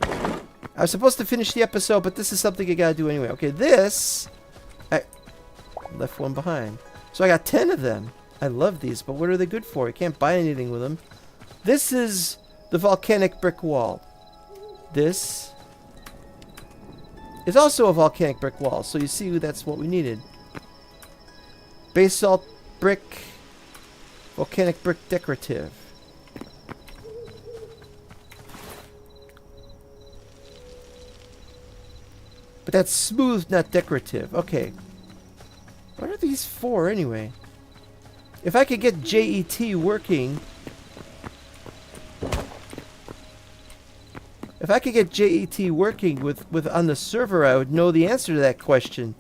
I was supposed to finish the episode, but this is something I gotta do anyway. Okay, this... I left one behind. So I got 10 of them. I love these, but what are they good for? You can't buy anything with them. This is the volcanic brick wall. This is also a volcanic brick wall. So you see that's what we needed. Basalt brick... Volcanic brick decorative. But that's smooth, not decorative. Okay. What are these for, anyway? If I could get JET working... If I could get JET working with on the server, I would know the answer to that question.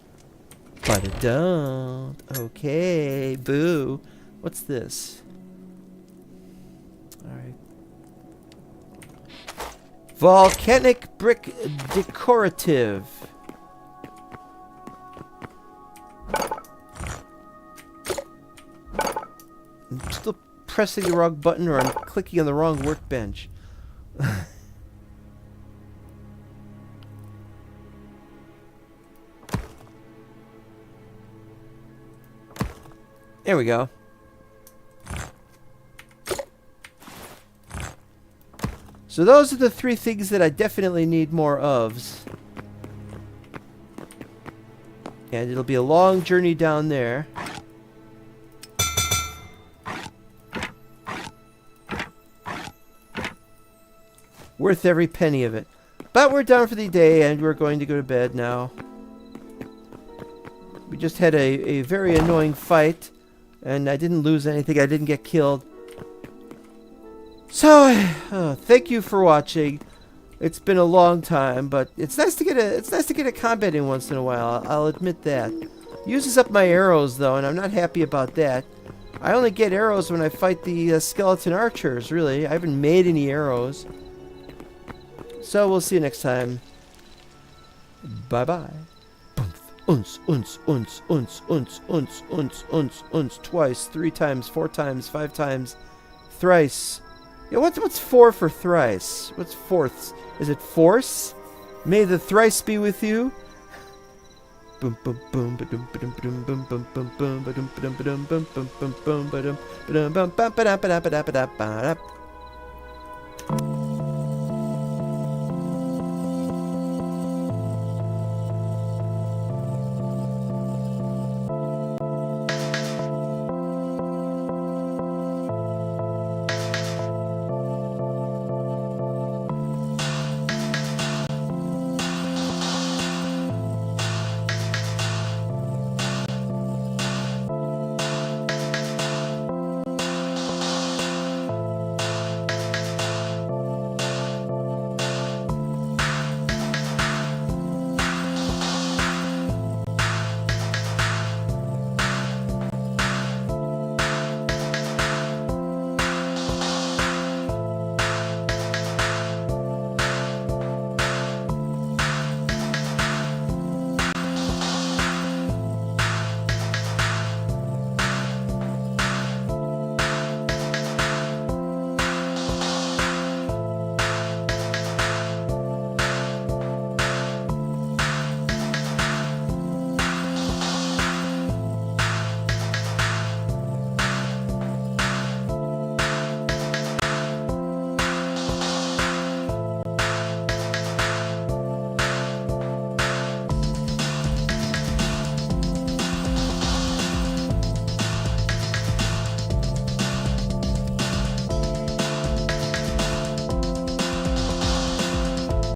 But I don't. Okay, boo. What's this? Alright. Volcanic brick decorative. pressing the wrong button or I'm clicking on the wrong workbench. There we go. So those are the 3 things that I definitely need more of. And it'll be a long journey down there. Worth every penny of it. But we're done for the day and we're going to go to bed now. We just had a very annoying fight. And I didn't lose anything. I didn't get killed. So, thank you for watching. It's been a long time, but it's nice to get a combat in once in a while. I'll admit that. Uses up my arrows though, and I'm not happy about that. I only get arrows when I fight the skeleton archers. Really, I haven't made any arrows. So we'll see you next time. Bye bye. Uns, uns, uns, uns, uns, uns, uns, uns, uns, twice, 3 times, 4 times, 5 times, thrice. Yeah, what's 4 for thrice? What's fourths? Is it force? May the thrice be with you. Boom, boom, boom, ba-dum, ba-dum, ba-dum, boom, boom, boom, boom, ba-dum, ba-dum, ba-dum, boom, boom, boom, boom, ba-dum, ba-dum, ba-dum, ba-dum, ba-dum, ba-dum, ba-dum, ba-dum, ba-dum.